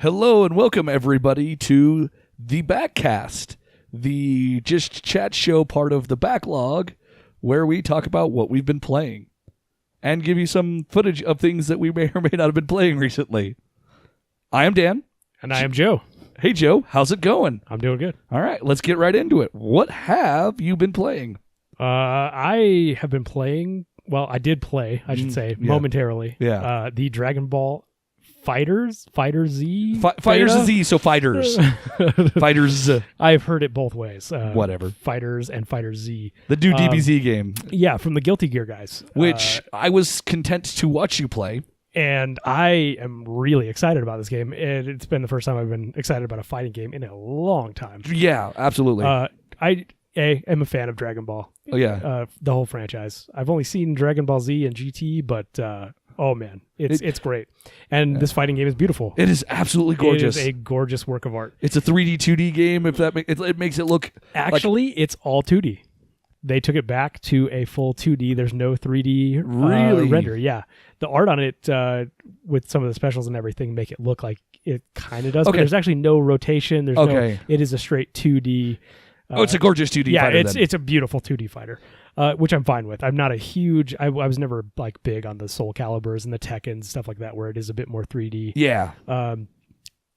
Hello and welcome everybody to the Backcast, the just chat show part of the Backlog, where we talk about what we've been playing and give you some footage of things that we may or may not have been playing recently. I am Dan. And I am Joe. Hey Joe, how's it going? I'm doing good. All right, let's get right into it. What have you been playing? I have been playing, well, I did play, I should say, momentarily. Yeah. The Dragon Ball FighterZ FighterZ Z, so fighters. Fighters. I've heard it both ways. Whatever. Fighters and FighterZ. The new DBZ game. Yeah, from the Guilty Gear guys. Which I was content to watch you play. And I am really excited about this game. It's been the first time I've been excited about a fighting game in a long time. Yeah, absolutely. I am a fan of Dragon Ball. Oh, yeah. The whole franchise. I've only seen Dragon Ball Z and GT, but oh man, it's great. And this fighting game is beautiful. It is absolutely gorgeous. It is a gorgeous work of art. It's a 3D, 2D game. If that it makes it look actually, it's all 2D. They took it back to a full 2D. There's no 3D render. Yeah, the art on it with some of the specials and everything make it look like it kind of does. Okay. But there's actually no rotation. There's no. It is a straight 2D. It's a gorgeous 2D fighter. Yeah, it's a beautiful 2D fighter, which I'm fine with. I'm not a huge. I was never like big on the Soul Caliburs and the Tekken stuff like that, where it is a bit more 3D. Yeah.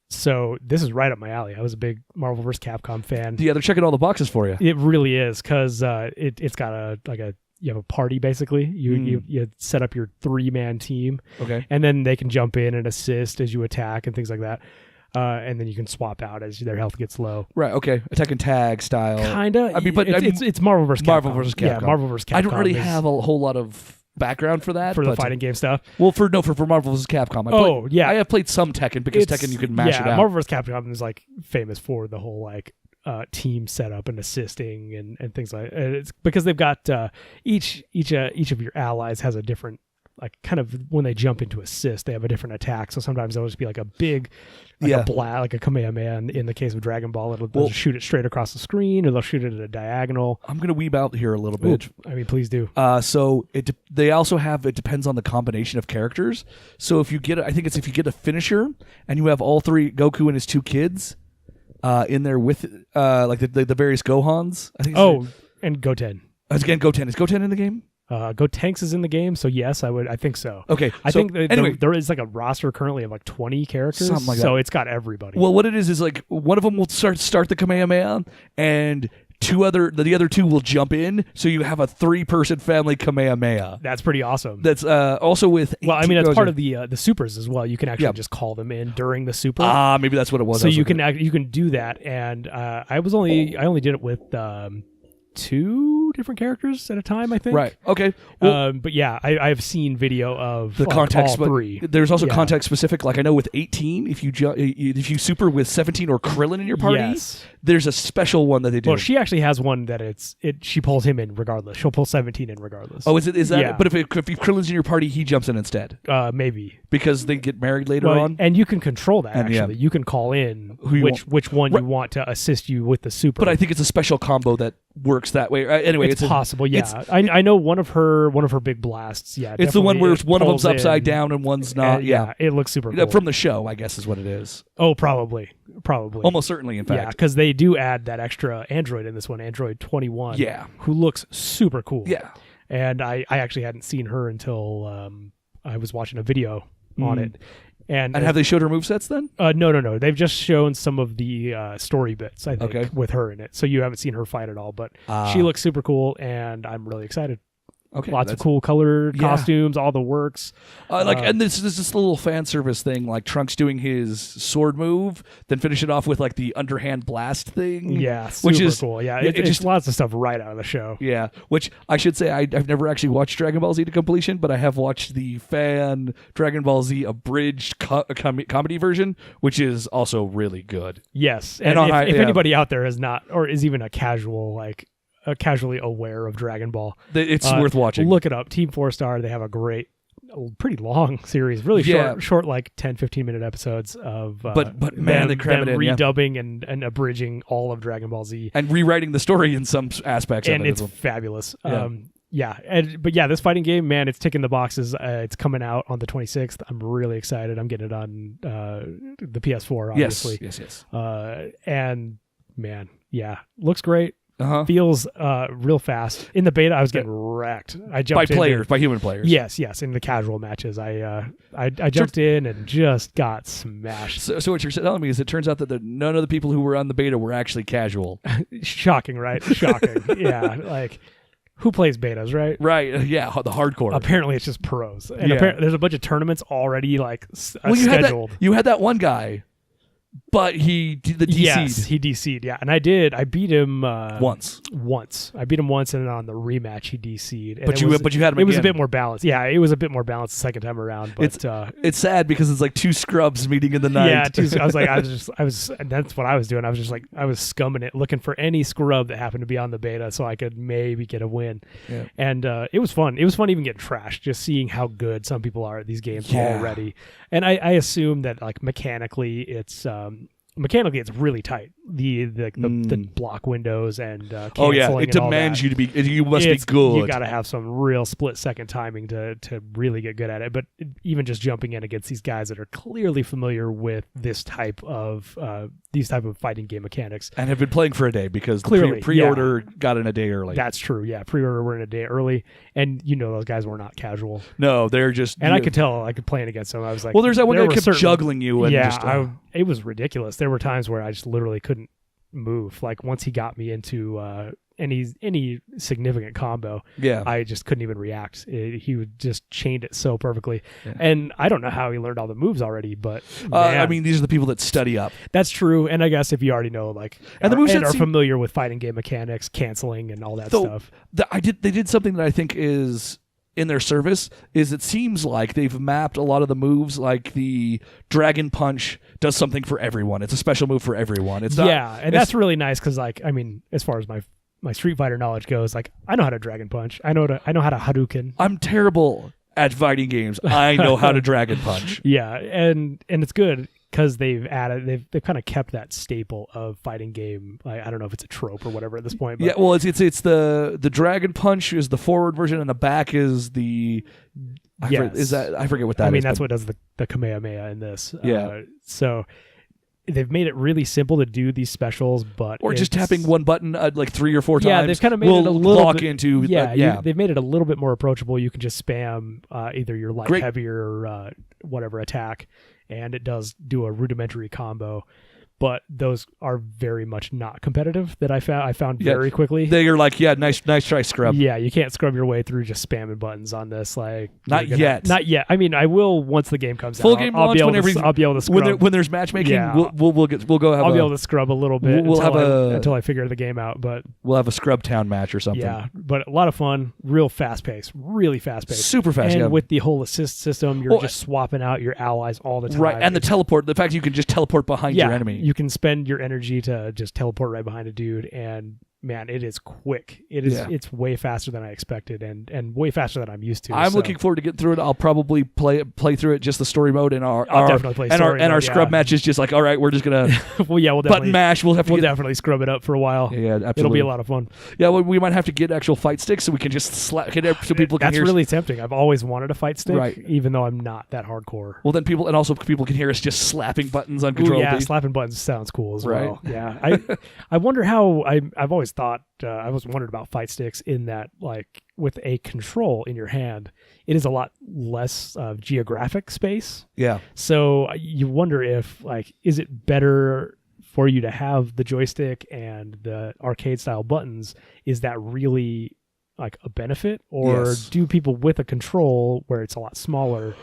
So this is right up my alley. I was a big Marvel vs. Capcom fan. Yeah, they're checking all the boxes for you. It really is, because it's got you have a party basically. You set up your 3-man team. Okay. And then they can jump in and assist as you attack and things like that. And then you can swap out as their health gets low. Right. Okay. Attack and tag style. Kinda. I mean, it's Marvel vs. Capcom. Marvel vs. Capcom. Yeah, Marvel vs. Capcom. I don't really have a whole lot of background for that. For the fighting game stuff? Well, for Marvel vs. Capcom. I have played some Tekken because Tekken you can mash it out. Marvel vs. Capcom is like famous for the whole like team setup and assisting and things like that. It's because they've got each of your allies has a different, like, kind of when they jump into assist, they have a different attack. So sometimes they'll just be like a big, like a Kamehameha. In the case of Dragon Ball, they'll just shoot it straight across the screen, or they'll shoot it at a diagonal. I'm going to weeb out here a little bit. Ooh, I mean, please do. So they also have, it depends on the combination of characters. So if you get a finisher and you have all three, Goku and his 2 kids, in there with like the various Gohans. I think. And Goten. Again, Goten. Is Goten in the game? Gotenks is in the game, so yes, I think so. Okay, I think there is like a roster currently of like 20 characters, something like that. So it's got everybody. Well, what it is like one of them will start the Kamehameha, and the other 2 will jump in, so you have a 3-person family Kamehameha. That's pretty awesome. That's also with. Well, I mean, that's part of the supers as well. You can actually just call them in during the super. Maybe that's what it was. So you can do that, and I only did it with 2 different characters at a time, I think. Right. Okay. Well, but yeah, I've seen video of the context. All 3. There's also context specific. Like I know with 18, if you super with 17 or Krillin in your party, there's a special one that they do. Well, she actually has one that she pulls him in regardless. She'll pull 17 in regardless. Oh, is that? Yeah. But if Krillin's in your party, he jumps in instead. Maybe because they get married later on. And you can control that. Actually, you can call in which one you want to assist you with the super. But I think it's a special combo that works that way. Anyway, it's possible. Yeah, I know one of her big blasts. Yeah, it's the one where one of them's upside down and one's not. Yeah, it looks super cool. From the show, I guess is what it is. Oh, probably, almost certainly. In fact, yeah, because they do add that extra android in this one, Android 21. Yeah, who looks super cool. Yeah, and I actually hadn't seen her until I was watching a video on it. And have they showed her movesets then? No. They've just shown some of the story bits, I think, with her in it. So you haven't seen her fight at all, but she looks super cool, and I'm really excited. Okay, lots of cool colored costumes, all the works. And this is this little fan service thing, like Trunks doing his sword move, then finish it off with like the underhand blast thing. Yeah, which is cool. Yeah, it's just lots of stuff right out of the show. Yeah, which I should say I've never actually watched Dragon Ball Z to completion, but I have watched the fan Dragon Ball Z abridged comedy version, which is also really good. Yes, and if anybody out there is not, or is even a casually aware of Dragon Ball, it's worth watching. Look it up. Team 4-Star, they have a great, pretty long series, really short like 10-15 minute episodes of but man, they cram it in, redubbing and abridging all of Dragon Ball Z and rewriting the story in some aspects and of it. It's fabulous. but this fighting game, man, it's ticking the boxes. It's coming out on the 26th. I'm really excited. I'm getting it on the PS4, obviously. Yes. And man, looks great. Uh-huh. Feels real fast. In the beta, I was getting wrecked. I jumped by human players. Yes. In the casual matches, I jumped in and just got smashed. So what you're telling me is it turns out that none of the people who were on the beta were actually casual. Shocking, right? Shocking. Yeah, like who plays betas, right? Right. Yeah, the hardcore. Apparently, it's just pros. And there's a bunch of tournaments already scheduled. You had that one guy. But he DC'd. Yes, he DC'd, yeah. And I beat him once. I beat him once, and then on the rematch he DC'd. And but you had him again. It was a bit more balanced. Yeah, it was a bit more balanced the second time around. But it's sad because it's like two scrubs meeting in the night. Yeah, I was and that's what I was doing. I was just like, I was scumming it, looking for any scrub that happened to be on the beta so I could maybe get a win. Yeah. And it was fun. It was fun even getting trashed, just seeing how good some people are at these games already. And I assume that like mechanically it's really tight. The block windows and it demands you to be. You must be good. You got to have some real split second timing to really get good at it. But even just jumping in against these guys that are clearly familiar with this type of fighting game mechanics and have been playing for a day because clearly pre-order got in a day early. That's true. Yeah, pre-order were in a day early, and those guys were not casual. No, they're just. And I could tell. I could playing against them. I was like, well, there's that one guy that kept juggling you. And it was ridiculous. There were times where I just literally couldn't move. Like once he got me into any significant combo, I just couldn't even react. He would just chained it so perfectly. Yeah. And I don't know how he learned all the moves already, but I mean, these are the people that study up. That's true. And I guess if you already know, the moves are familiar with fighting game mechanics, canceling, and all that stuff. They did something that I think is in their service. Is it seems like they've mapped a lot of the moves, like the Dragon Punch does something for everyone. It's a special move for everyone. It's not, and that's really nice because, as far as my Street Fighter knowledge goes, I know how to Dragon Punch. I know how to Hadouken. I'm terrible at fighting games. I know how to Dragon Punch. Yeah, and it's good because they've kind of kept that staple of fighting game. I don't know if it's a trope or whatever at this point. But well, it's the Dragon Punch is the forward version, and the back is the. I forget what that is. I mean, that's what does the Kamehameha in this. Yeah. So they've made it really simple to do these specials, or just tapping one button like 3 or 4 times. Yeah, they've kind of made it a little lock bit, into. They've made it a little bit more approachable. You can just spam either your light, heavy, or whatever attack, and it does do a rudimentary combo. But those are very much not competitive. That I found very quickly. They are like, nice try, scrub. Yeah, you can't scrub your way through just spamming buttons on this. Not yet. I mean, I will once the game comes out. Full game launch. I'll be able to scrub when there's matchmaking. Yeah. We'll go have. I'll be able to scrub a little bit. Until I figure the game out. But we'll have a Scrub Town match or something. Yeah, but a lot of fun. Real fast paced. Really fast paced. Super fast. And with the whole assist system, you're just swapping out your allies all the time. Right, and the teleport. The fact you can just teleport behind your enemy. You can spend your energy to just teleport right behind a dude, and man, it is quick. It's way faster than I expected, and way faster than I'm used to. I'm looking forward to getting through it. I'll probably play through it just the story mode, and our scrub match is just like, all right, we're just gonna we'll button mash. We'll definitely scrub it up for a while. Yeah, absolutely. It'll be a lot of fun. Yeah, we might have to get actual fight sticks so we can just hit it so people can hear. That's really tempting. I've always wanted a fight stick, even though I'm not that hardcore. Well, then people can hear us just slapping buttons on control. Yeah, slapping buttons sounds cool as well. Yeah, I wonder how I've always thought. I was wondering about fight sticks in that, with a control in your hand, it is a lot less geographic space. Yeah. So you wonder if, is it better for you to have the joystick and the arcade style buttons? Is that really a benefit, or do people with a control where it's a lot smaller?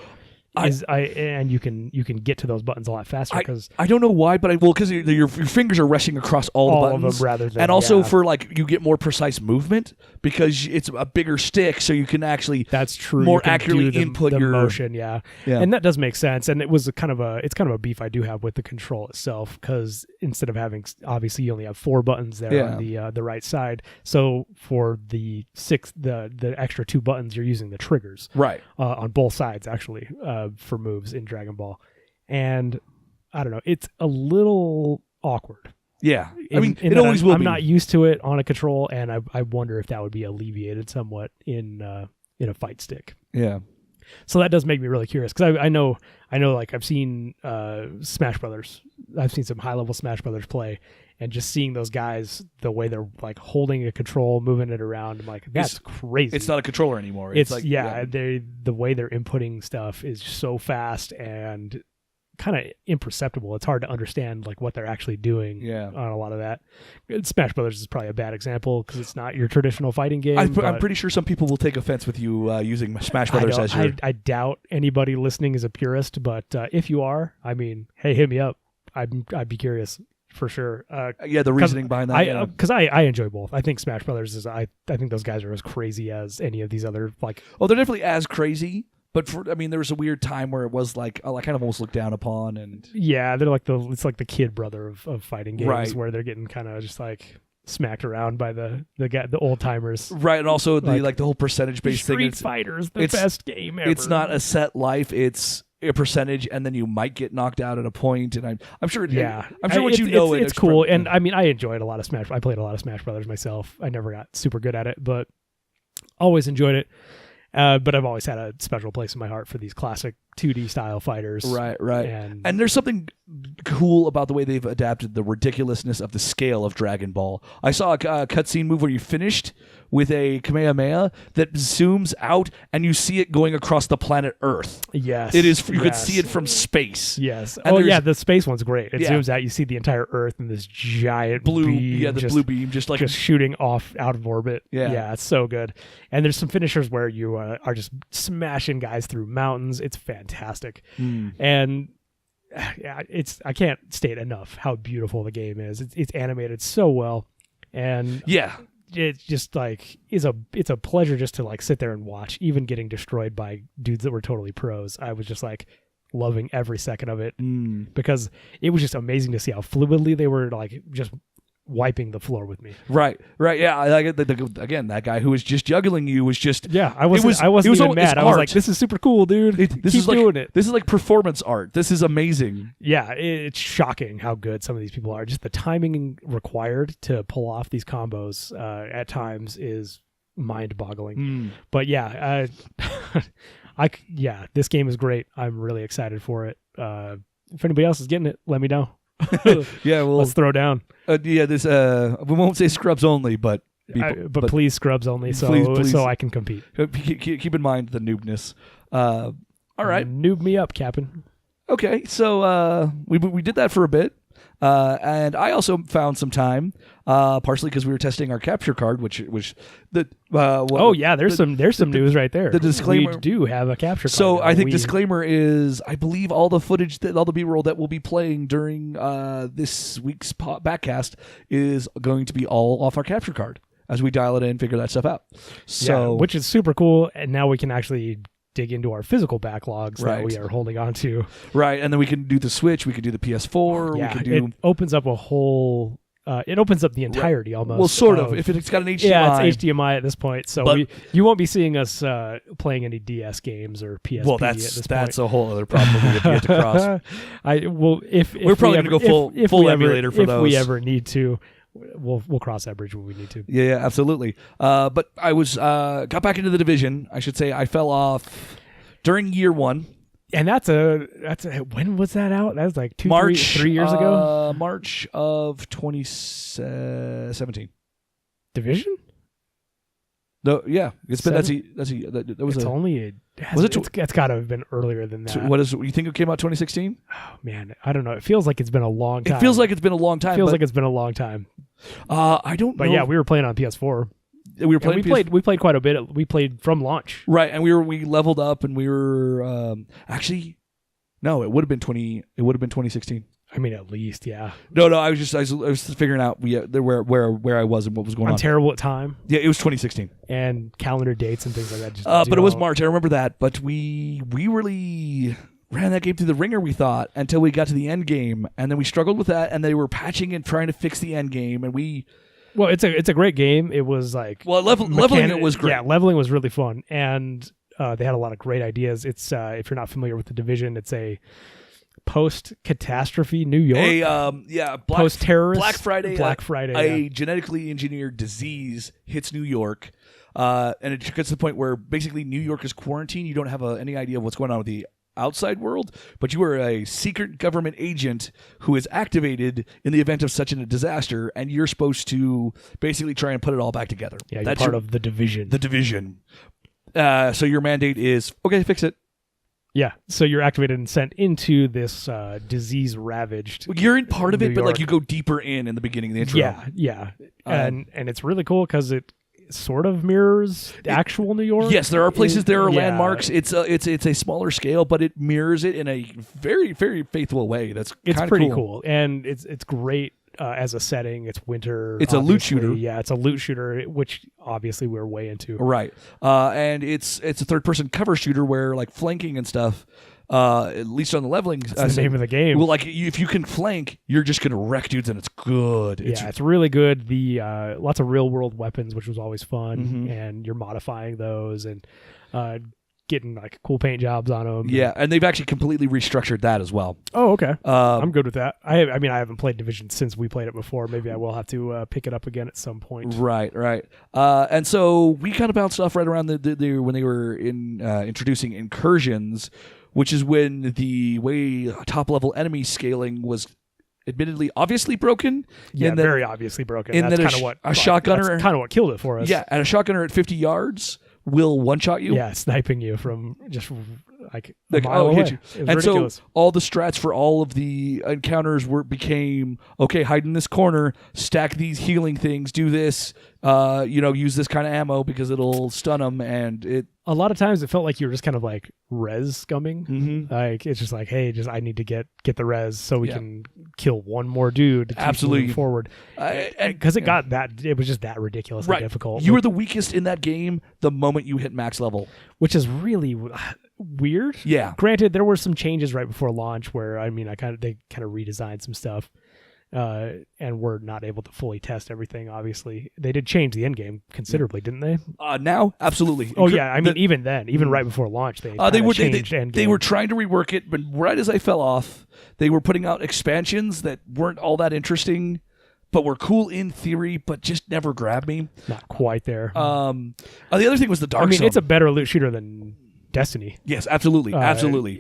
And you can get to those buttons a lot faster because I don't know why, but because your fingers are rushing across all the buttons, of them rather than, and also for you get more precise movement because it's a bigger stick, so you can actually more accurately input your motion. Yeah, and that does make sense. And it's kind of a beef I do have with the control itself, because instead of having, obviously you only have 4 buttons there on the right side, so for the extra 2 buttons you're using the triggers on both sides actually. For moves in Dragon Ball, and I don't know, it's a little awkward. Yeah. I mean, it always will be. I'm not used to it on a control, and I wonder if that would be alleviated somewhat in a fight stick. Yeah. So that does make me really curious, because I know like I've seen Smash Brothers. I've seen some high level Smash Brothers play, and just seeing those guys, the way they're like holding a control, moving it around, I'm like, that's crazy. It's not a controller anymore. It's like the way they're inputting stuff is so fast and kind of imperceptible. It's hard to understand like what they're actually doing on a lot of that. Smash Brothers is probably a bad example because it's not your traditional fighting game. I'm pretty sure some people will take offense with you using Smash Brothers as your... I doubt anybody listening is a purist, but if you are, I mean, hey, hit me up. I'd be curious for sure. The reasoning behind that. Because I enjoy both. I think Smash Brothers is. I think those guys are as crazy as any of these other like. Oh, they're definitely as crazy. But there was a weird time where it was like kind of almost looked down upon, and yeah, they're like it's like the kid brother of fighting games, right, where they're getting kind of just like smacked around by the old timers, right? And also the whole percentage based thing. Street Fighter's the best game ever. It's not a set life; it's a percentage, and then you might get knocked out at a point. And I'm sure, I'm sure it's cool. And I mean, I enjoyed a lot of Smash. I played a lot of Smash Brothers myself. I never got super good at it, but always enjoyed it. But I've always had a special place in my heart for these classic 2D style fighters. Right. And there's something cool about the way they've adapted the ridiculousness of the scale of Dragon Ball. I saw a cutscene move where you finished with a Kamehameha that zooms out and you see it going across the planet Earth. Yes. It is. You could see it from space. Yes. And the space one's great. It zooms out, you see the entire Earth and this giant blue beam. Blue beam just shooting off out of orbit. Yeah, it's so good. And there's some finishers where you are just smashing guys through mountains. It's fantastic. And I can't state enough how beautiful the game is. It's animated so well, and it's just like it's a pleasure just to like sit there and watch, even getting destroyed by dudes that were totally pros. I was just like loving every second of it because it was just amazing to see how fluidly they were like just wiping the floor with me. Right. Yeah. Again, that guy who was just juggling you was just. Yeah. I wasn't even mad. I was like, this is super cool, dude. Keep doing it. This is like performance art. This is amazing. Yeah. It's shocking how good some of these people are. Just the timing required to pull off these combos at times is mind-boggling. But yeah, this game is great. I'm really excited for it. If anybody else is getting it, let me know. Let's throw down. This we won't say scrubs only, but please scrubs only, so please. So I can compete. Keep in mind the noobness. All right, noob me up, Captain. Okay, so we did that for a bit, and I also found some time, partially because we were testing our capture card, which the there's some news right there. The disclaimer: we do have a capture card. So I think disclaimer is, I believe all the footage, all the B-roll that we'll be playing during this week's Backcast is going to be all off our capture card as we dial it in, figure that stuff out. So which is super cool, and now we can actually dig into our physical backlogs that we are holding on to. Right, and then we can do the Switch, we can do the PS4, we can do... It opens up a whole... it opens up the entirety almost. Well, sort of. If it's got an HDMI. Yeah, it's HDMI at this point. So you won't be seeing us playing any DS games or PSP at this point. That's a whole other problem we have to cross. We're probably going to go full emulator for those. If we ever need to. We'll cross that bridge when we need to. Yeah, absolutely. But I got back into the division. I should say I fell off during year one. And that's when was that out? That was like 3 years ago. March of 2017. Division? No, yeah, it's been it's got to have been earlier than that. So you think it came out 2016? Oh man, I don't know. It feels like it's been a long time. It feels like it's been a long time. I don't know. But yeah, we were playing on PS4. We played quite a bit. We played from launch. Right, and we leveled up, and we were actually no, it would have been 2016. I mean, at least, yeah. No, I was just figuring out where I was and what was going on. I'm terrible at time. Yeah, it was 2016 and calendar dates and things like that. But it was March. I remember that. But we really ran that game through the ringer, we thought, until we got to the end game, and then we struggled with that, and they were patching and trying to fix the end game, and we. Well, it's a great game. It was like leveling it was great. Yeah, leveling was really fun, and they had a lot of great ideas. It's if you're not familiar with the Division, it's a post-catastrophe New York. Post-terrorist. Black Friday. A genetically engineered disease hits New York, and it gets to the point where basically New York is quarantined. You don't have any idea of what's going on with the outside world, but you are a secret government agent who is activated in the event of such a disaster, and you're supposed to basically try and put it all back together. Yeah, you're part of the division. The division. So your mandate is, okay, fix it. Yeah, so you're activated and sent into this disease-ravaged You're in part of it, New but York. like you go deeper in the beginning of the intro. Yeah. And it's really cool because it sort of mirrors actual New York. Yes, there are places, there are Yeah. landmarks. It's a smaller scale, but it mirrors it in a very, very faithful way. It's pretty cool. And it's great as a setting. It's winter. It's a loot shooter. Yeah, it's a loot shooter, which obviously we're way into. Right. And it's a third-person cover shooter where like flanking and stuff, at least on the leveling. That's the name of the game. Well, like if you can flank, you're just gonna wreck dudes, and it's good. It's really good. The lots of real-world weapons, which was always fun, Mm-hmm. and you're modifying those and getting like cool paint jobs on them. Yeah, and they've actually completely restructured that as well. Oh, okay. I'm good with that. I mean, I haven't played Division since we played it before. Maybe I will have to pick it up again at some point. Right. And so we kind of bounced off right around the when they were introducing incursions, which is when the way top-level enemy scaling was admittedly obviously broken. Yeah, very obviously broken. And that's then kind of what shotgunner, that's kind of what killed it for us. Yeah, and a shotgunner at 50 yards will one-shot you. Yeah, sniping you from just like a mile away. Hit you. It was And ridiculous. so all the strats for all of the encounters became, okay, hide in this corner, stack these healing things, do this, use this kind of ammo because it'll stun them, and it... A lot of times it felt like you were just kind of like res scumming. Mm-hmm. Like it's just like, hey, I need to get the res so we can kill one more dude to keep moving forward. Because it was just that ridiculously difficult. You were the weakest in that game the moment you hit max level, which is really weird. Yeah. Granted, there were some changes right before launch where they kind of redesigned some stuff. And we're not able to fully test everything. Obviously, they did change the end game considerably, didn't they? Now, absolutely. Oh yeah, I mean, even then, even right before launch, they changed end game. They were trying to rework it, but right as I fell off, they were putting out expansions that weren't all that interesting, but were cool in theory, but just never grabbed me. Not quite there. The other thing was the Dark Zone. It's a better loot shooter than Destiny. Yes, absolutely.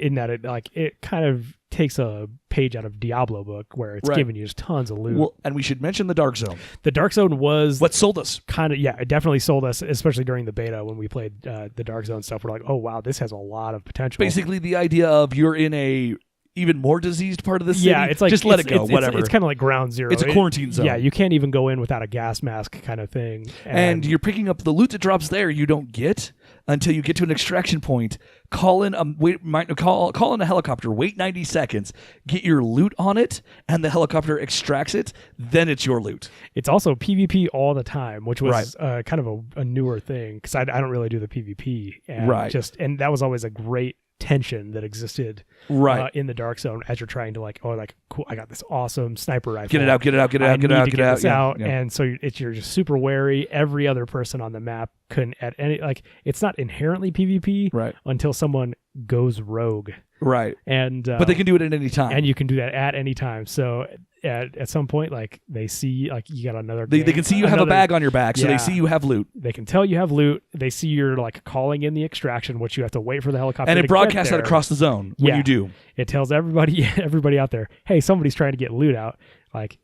In that it kind of takes a page out of Diablo book where it's giving you just tons of loot. Well, and we should mention the Dark Zone. The Dark Zone was what sold us. It definitely sold us, especially during the beta when we played the Dark Zone stuff. We're like, oh wow, this has a lot of potential. Basically, the idea of you're in a even more diseased part of the city. Yeah, it's like just let it go. Whatever. It's kind of like Ground Zero. It's a quarantine zone. Yeah, you can't even go in without a gas mask kind of thing. And you're picking up the loot that drops there. You don't get until you get to an extraction point. Call in a helicopter. Wait 90 seconds. Get your loot on it, and the helicopter extracts it. Then it's your loot. It's also PvP all the time, which was kind of a newer thing because I don't really do the PvP. And and that was always a great tension that existed in the Dark Zone as you're trying to cool, I got this awesome sniper rifle. Get it out. And so you're just super wary. Every other person on the map couldn't at any it's not inherently PvP until someone goes rogue. Right. And but they can do it at any time. And you can do that at any time. So at some point, they see you got another. They can see you have a bag on your back, so they see you have loot. They can tell you have loot. They see you're calling in the extraction, which you have to wait for the helicopter. And it to broadcasts get there. that across the zone when you do. It tells everybody out there, hey, somebody's trying to get loot out.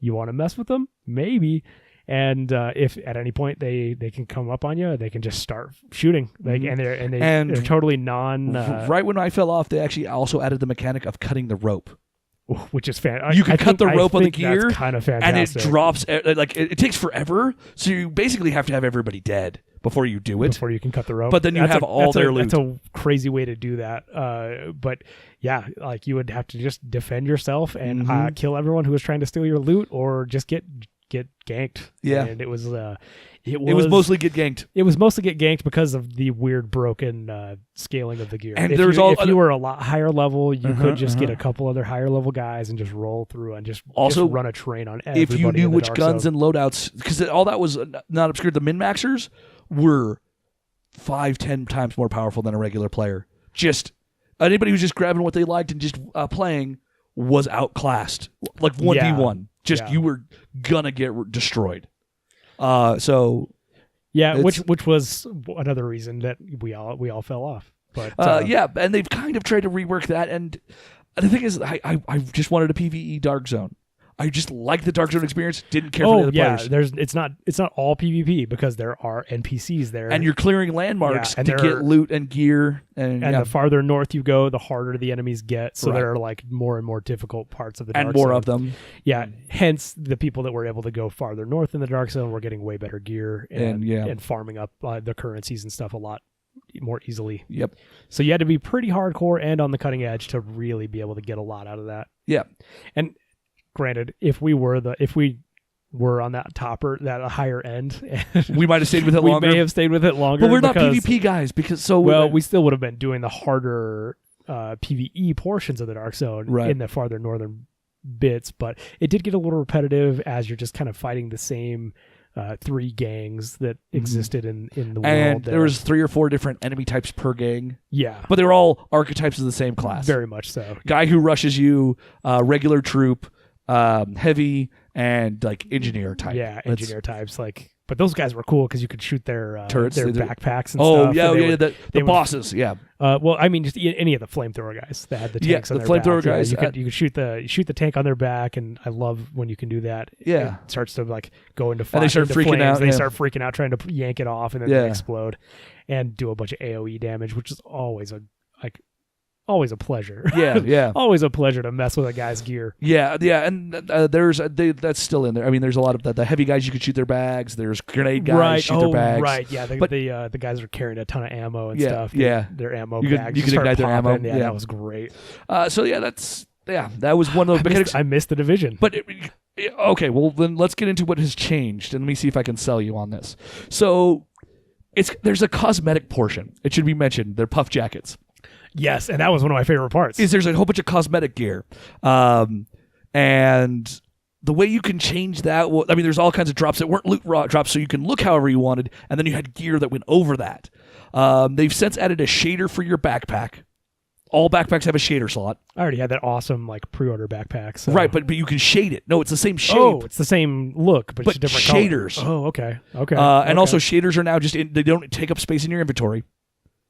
You want to mess with them? Maybe. And if at any point they can come up on you, they can just start shooting. They're totally non. Right when I fell off, they actually also added the mechanic of cutting the rope, which is fantastic. You can cut the rope on the gear, that's kind of fantastic, and it drops. It takes forever, so you basically have to have everybody dead before you do it. Before you can cut the rope, but then you have all their loot. That's a crazy way to do that. But yeah, you would have to just defend yourself and kill everyone who was trying to steal your loot, or just get ganked. Yeah, and it was mostly get ganked. It was mostly get ganked because of the weird broken scaling of the gear. And if you were a lot higher level, you could just get a couple other higher level guys and just roll through and just run a train on everybody. If you knew which guns and loadouts, because all that was not obscured. The min-maxers were 5-10 times more powerful than a regular player. Just anybody who's just grabbing what they liked and just playing was outclassed, like 1v1. Just you were gonna get destroyed. So yeah, which was another reason that we all fell off. But and they've kind of tried to rework that. And the thing is, I just wanted a PvE Dark Zone. I just liked the Dark Zone experience. Didn't care for the other players. It's not all PvP because there are NPCs there, and you're clearing landmarks to get loot and gear. And the farther north you go, the harder the enemies get. So there are like more and more difficult parts of the Dark Zone. And more of them. Yeah. Hence, the people that were able to go farther north in the Dark Zone were getting way better gear and farming up the currencies and stuff a lot more easily. Yep. So you had to be pretty hardcore and on the cutting edge to really be able to get a lot out of that. Yeah. And granted, if we were on that higher end, we might have stayed with it longer. We may have stayed with it longer. But we're not PvP guys we still would have been doing the harder PvE portions of the Dark Zone in the farther northern bits. But it did get a little repetitive as you're just kind of fighting the same 3 gangs that existed in the world. And there was 3 or 4 different enemy types per gang. Yeah. But they were all archetypes of the same class. Very much so. Guy who rushes you, regular troop, heavy, and like engineer type. Yeah, engineer types. But those guys were cool because you could shoot their turrets, their backpacks and stuff. Oh yeah, the bosses. Yeah. Well, I mean, just any of the flamethrower guys that had the tanks on their back. Flamethrower guys. You could shoot the tank on their back, and I love when you can do that. Yeah. It starts to go into fire. And they start freaking out. They start freaking out, trying to yank it off, and then they explode and do a bunch of AOE damage, which is always a pleasure. Yeah. Always a pleasure to mess with a guy's gear. Yeah, and that's still in there. I mean, there's a lot of the heavy guys you could shoot their bags. There's grenade guys shoot their bags. Right, yeah. The guys are carrying a ton of ammo and stuff. Their ammo bags. You could ignite their ammo. Yeah, that was great. That was one of those mechanics. I missed the division. But okay, well then let's get into what has changed, and let me see if I can sell you on this. So there's a cosmetic portion. It should be mentioned. They're puff jackets. Yes, and that was one of my favorite parts. There's a whole bunch of cosmetic gear. And the way you can change that, there's all kinds of drops that weren't loot drops, so you can look however you wanted, and then you had gear that went over that. They've since added a shader for your backpack. All backpacks have a shader slot. I already had that awesome pre-order backpack. So. Right, but you can shade it. No, it's the same shape. Oh, it's the same look, but it's a different shaders. Color. Oh, okay. And also shaders are now they don't take up space in your inventory.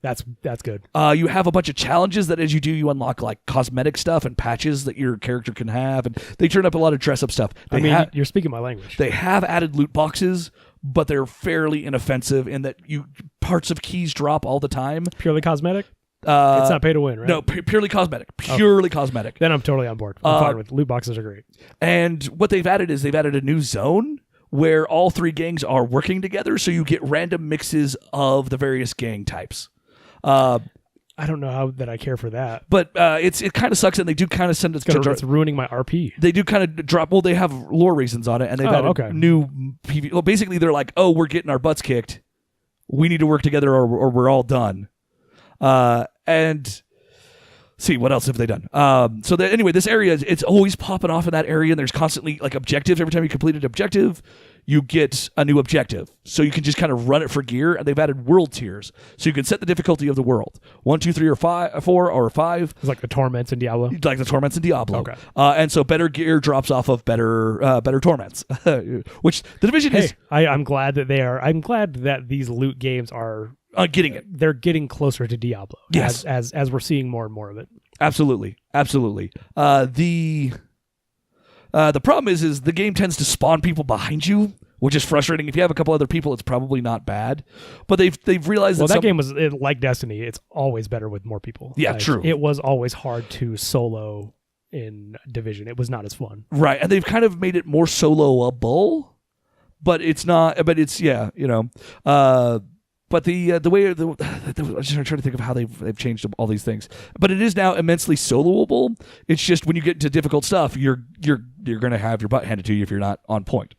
That's good. You have a bunch of challenges that as you do, you unlock cosmetic stuff and patches that your character can have, and they turn up a lot of dress up stuff. You're speaking my language. They have added loot boxes, but they're fairly inoffensive in that parts of keys drop all the time. Purely cosmetic? It's not pay to win, right? No, purely cosmetic. Purely cosmetic. Then I'm totally on board. I'm fine with loot boxes are great. And what they've added is they've added a new zone where all 3 gangs are working together, so you get random mixes of the various gang types. I don't know how that I care for that, but it kind of sucks, and they do kind of send it. It's ruining my RP. They do kind of drop. Well, they have lore reasons on it, and they've added new PV. Well, basically, they're like, "Oh, we're getting our butts kicked. We need to work together, or we're all done." And see, what else have they done? Anyway, this area it's always popping off in that area, and there's constantly objectives. Every time you complete an objective, you get a new objective. So you can just kind of run it for gear, and they've added world tiers. So you can set the difficulty of the world. 1, 2, 3, or 5, 4, or 5. It's like the torments in Diablo. Like the torments in Diablo. Okay. And so better gear drops off of better torments, which the division is. I'm glad that these loot games are getting it. They're getting closer to Diablo. Yes. As we're seeing more and more of it. Absolutely. The problem is the game tends to spawn people behind you, which is frustrating. If you have a couple other people, it's probably not bad. But they've realized that game was like Destiny. It's always better with more people. Yeah, true. It was always hard to solo in Division. It was not as fun. Right, and they've kind of made it more soloable, but it's not. But it's But the way I'm just trying to think of how they've changed all these things. But it is now immensely soloable. It's just when you get into difficult stuff, you're going to have your butt handed to you if you're not on point.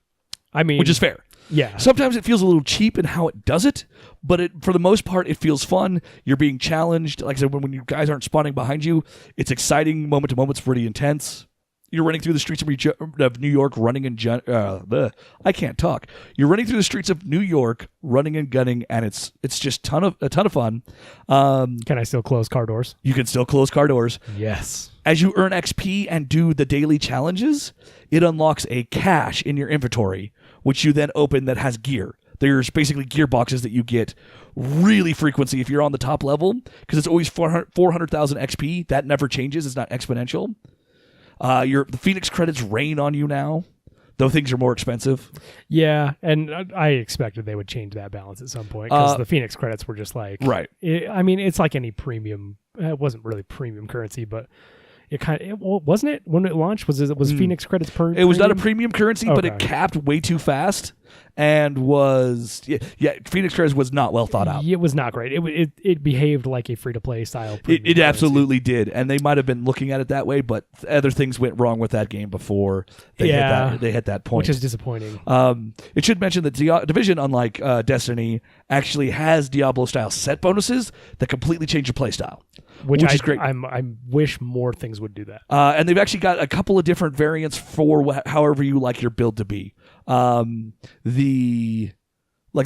I mean, which is fair. Yeah. Sometimes it feels a little cheap in how it does it, but for the most part, it feels fun. You're being challenged. Like I said, when you guys aren't spawning behind you, it's exciting moment to moment. It's pretty intense. You're running through the streets of New York, running and I can't talk. You're running through the streets of New York, running and gunning, and it's just a ton of fun. Can I still close car doors? You can still close car doors. Yes. As you earn XP and do the daily challenges, it unlocks a cache in your inventory, which you then open that has gear. There's basically gear boxes that you get really frequently if you're on the top level, because it's always 400,000 XP. That never changes. It's not exponential. The Phoenix credits rain on you now, though things are more expensive. Yeah, and I expected they would change that balance at some point, because the Phoenix credits were just like... Right. It's like any premium... It wasn't really premium currency, but... wasn't it when it launched? Was Phoenix credits per? It was not a premium currency, but it Okay. capped way too fast, and was Phoenix credits was not well thought out. It was not great. It behaved like a free to play style. It absolutely did, and they might have been looking at it that way, but other things went wrong with that game before they hit that point, which is disappointing. It should mention that Division, unlike Destiny, actually has Diablo style set bonuses that completely change your playstyle. Which is great. I wish more things would do that. And they've actually got a couple of different variants for however you like your build to be. The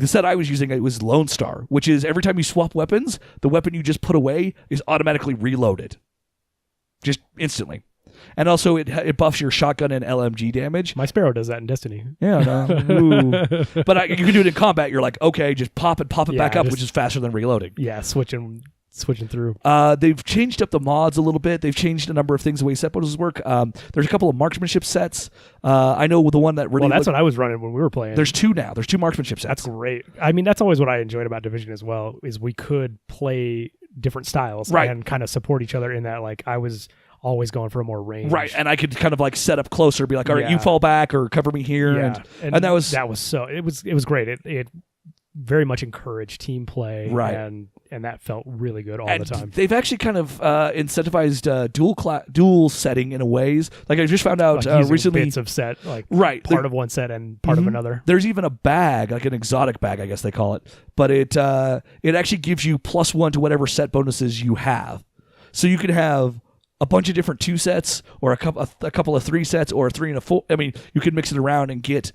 set I was using, it was Lone Star, which is every time you swap weapons, the weapon you just put away is automatically reloaded, just instantly. And also, it buffs your shotgun and LMG damage. My Sparrow does that in Destiny. Yeah, no. But you can do it in combat. You're like, okay, just pop it back up, which is faster than reloading. Yeah, switching through. They've changed up the mods a little bit. They've changed a number of things the way set bonuses work. There's a couple of marksmanship sets. I know the one that really... Well, that's what I was running when we were playing. There's two now. There's two marksmanship sets. That's great. I mean, that's always what I enjoyed about Division as well, is we could play different styles and kind of support each other in that. Like, I was always going for a more range. Right, and I could kind of like set up closer, be like, all right, you fall back or cover me here. Yeah. And that was so... It was great. It very much encouraged team play. Right. And that felt really good all the time. They've actually kind of incentivized dual setting in a ways. Like I just found out recently, bits of set, like part of one set and part of another. There's even a bag, like an exotic bag, I guess they call it. But it actually gives you +1 to whatever set bonuses you have. So you can have a bunch of different 2 sets, or a couple of 3 sets, or a 3 and a 4. I mean, you can mix it around and get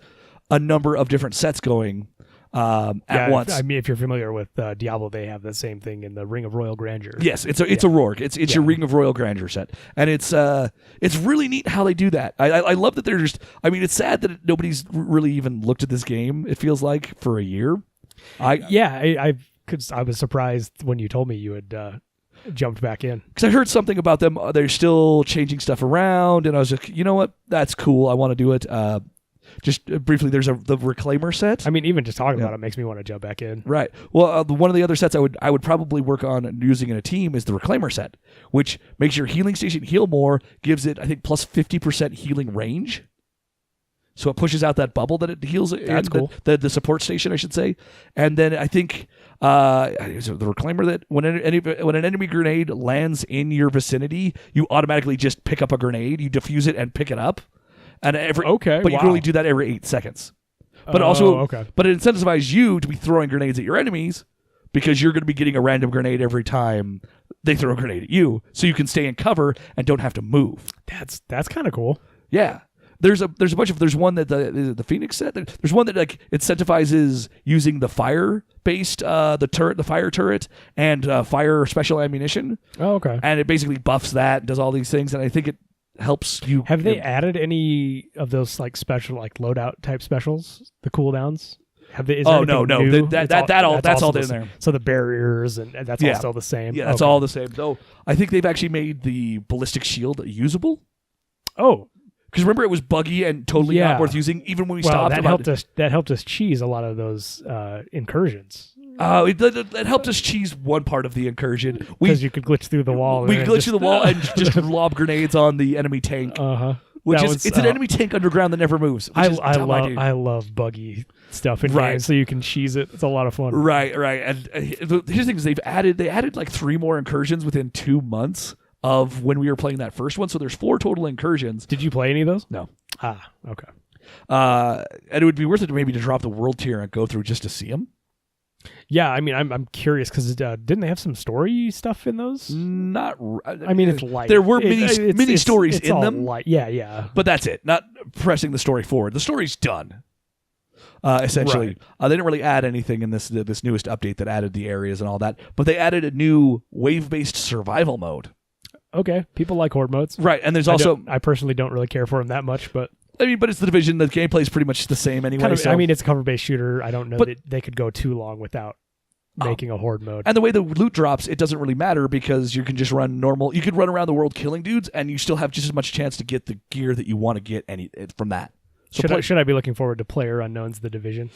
a number of different sets going. At once. I mean, if you're familiar with Diablo, they have the same thing in the Ring of Royal Grandeur. Yes, it's a Rourke. It's your Ring of Royal Grandeur set, and it's really neat how they do that. I love that they're just. I mean, it's sad that nobody's really even looked at this game. It feels like for a year. I was surprised when you told me you had jumped back in, because I heard something about them. They're still changing stuff around, and I was like, you know what? That's cool. I want to do it. Just briefly, there's the Reclaimer set. I mean, even just talking about it makes me want to jump back in. Right. Well, one of the other sets I would probably work on using in a team is the Reclaimer set, which makes your healing station heal more, gives it, I think, plus 50% healing range. So it pushes out that bubble that it heals. That's cool. The support station, I should say. And then I think is it the Reclaimer that when an enemy grenade lands in your vicinity, you automatically just pick up a grenade, you defuse it, and pick it up. But you can only do that every 8 seconds. But but it incentivizes you to be throwing grenades at your enemies, because you're going to be getting a random grenade every time they throw a grenade at you, so you can stay in cover and don't have to move. That's kind of cool. Yeah. There's one that the Phoenix set. There's one that like incentivizes using the fire based the fire turret and fire special ammunition. Oh, okay. And it basically buffs that, does all these things, and I think it helps you. Have they added any of those like special like loadout type specials, the cooldowns? No. That's all in there. So the barriers and that's all still the same. Yeah, that's all the same. Though I think they've actually made the ballistic shield usable. Oh, because remember it was buggy and totally not worth using, even when we stopped. That helped us cheese a lot of those incursions. It helped us cheese one part of the incursion. Because you could glitch through the wall. We glitch through the wall and just lob grenades on the enemy tank. It's an enemy tank underground that never moves. I love buggy stuff in games, so you can cheese it. It's a lot of fun. Right. And here's the thing: is they added like 3 more incursions within 2 months of when we were playing that first one. So there's 4 total incursions. Did you play any of those? No. Okay. And it would be worth it maybe to drop the world tier and go through just to see them. Yeah, I mean, I'm curious because didn't they have some story stuff in those? Not. I mean, it's light. There were mini stories it's in all them. Light. Yeah. But that's it. Not pressing the story forward. The story's done. Essentially, Right. They didn't really add anything in this newest update that added the areas and all that. But they added a new wave-based survival mode. Okay, people like horde modes. Right, and there's also I personally don't really care for them that much, but but it's the Division. The gameplay is pretty much the same anyway. I mean, it's a cover-based shooter. I don't know that they could go too long without making a horde mode. And the way the loot drops, it doesn't really matter because you can just run normal. You could run around the world killing dudes, and you still have just as much chance to get the gear that you want to get from that. So should I be looking forward to Player Unknown's The Division?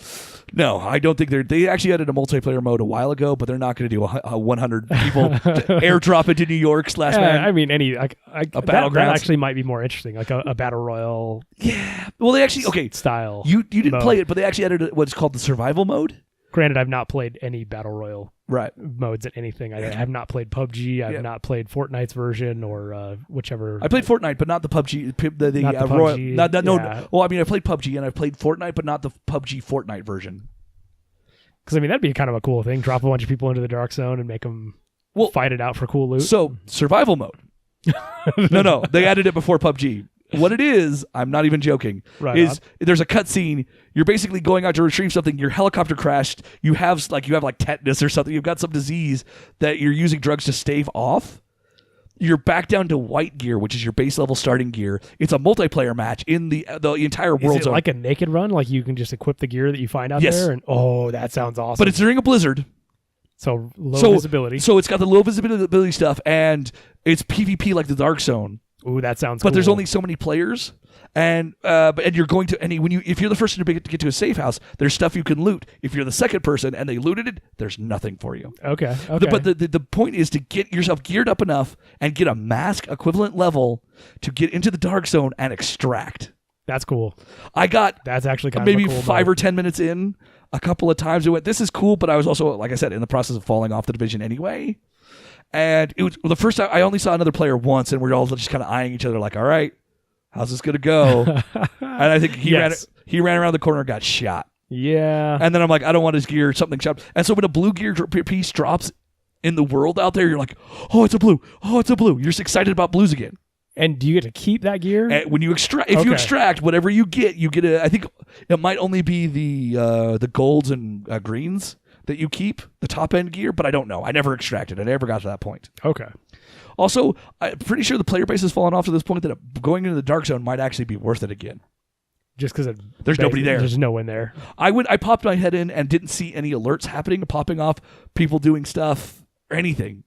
No, I don't think they actually added a multiplayer mode a while ago, but they're not going to do a 100 people airdrop into New York / man. I mean, Battlegrounds. that actually might be more interesting, like a battle royale. Yeah. Well, they actually style. You didn't mode. play it, but they actually added what's called the survival mode. Granted, I've not played any battle royale Right. modes in anything. I have not played PUBG. I've not played Fortnite's version or whichever. I played Fortnite, but not the PUBG. The Not the Royal. PUBG, No. Well, I mean, I played PUBG and I played Fortnite, but not the PUBG Fortnite version. Because I mean, that'd be kind of a cool thing. Drop a bunch of people into the dark zone and make them fight it out for cool loot. So survival mode. No, they added it before PUBG. What it is, I'm not even joking, there's a cutscene. You're basically going out to retrieve something. Your helicopter crashed. You have tetanus or something. You've got some disease that you're using drugs to stave off. You're back down to white gear, which is your base level starting gear. It's a multiplayer match in the entire world. Is it like a naked run? Like you can just equip the gear that you find out there? And that sounds awesome. But it's during a blizzard. So low visibility. So it's got the low visibility stuff, and it's PvP like the Dark Zone. Ooh, that sounds But cool. there's only so many players, and you're going to if you're the first to get to a safe house, there's stuff you can loot. If you're the second person and they looted it, there's nothing for you. Okay. But the point is to get yourself geared up enough and get a mask equivalent level to get into the Dark Zone and extract. That's cool. That's actually kind maybe of a cool 5 or 10 minutes in. A couple of times I went, this is cool, but I was also, like I said, in the process of falling off the Division anyway. And it was the first time I only saw another player once, and we were all just kind of eyeing each other like, all right, how's this going to go? And I think he ran around the corner and got shot. Yeah. And then I'm like, I don't want his gear, something shot. And so when a blue gear piece drops in the world out there, you're like, oh, it's a blue. Oh, it's a blue. You're just excited about blues again. And do you get to keep that gear? And when you extract, if you extract whatever you get I think it might only be the golds and greens that you keep, the top end gear, but I don't know. I never extracted. I never got to that point. Okay. Also, I'm pretty sure the player base has fallen off to this point that going into the Dark Zone might actually be worth it again. Just because there's nobody there. There's no one there. I popped my head in and didn't see any alerts happening, popping off, people doing stuff, or anything.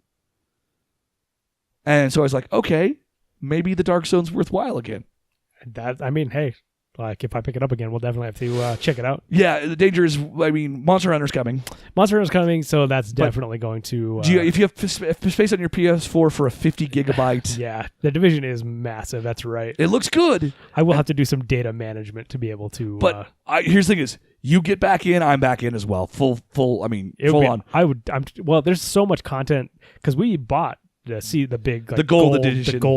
And so I was like, okay, maybe the Dark Zone's worthwhile again. Hey, like if I pick it up again, we'll definitely have to check it out. Yeah, the danger is, Monster Hunter's coming. Monster Hunter's coming, so that's definitely going to... if you have space on your PS4 for a 50 gigabyte... Yeah, the Division is massive, that's right. It looks good. I will have to do some data management to be able to... But here's the thing is, you get back in, I'm back in as well. Full on. There's so much content, because we bought the big the gold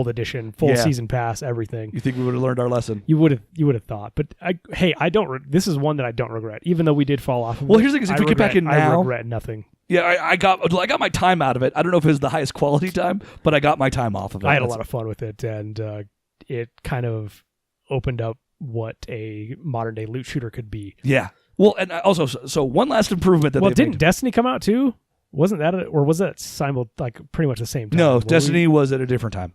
edition, full season pass, everything. You think we would have learned our lesson? You would have thought, but this is one that I don't regret, even though we did fall off. Well, here's the thing: is if we get back in now, I regret nothing. Yeah, I got my time out of it. I don't know if it was the highest quality time, but I got my time off of it. I had a lot of fun with it, and it kind of opened up what a modern day loot shooter could be. Yeah. Well, and also, so one last improvement that didn't Destiny come out too? Wasn't that or was that pretty much the same time? No, Destiny was at a different time.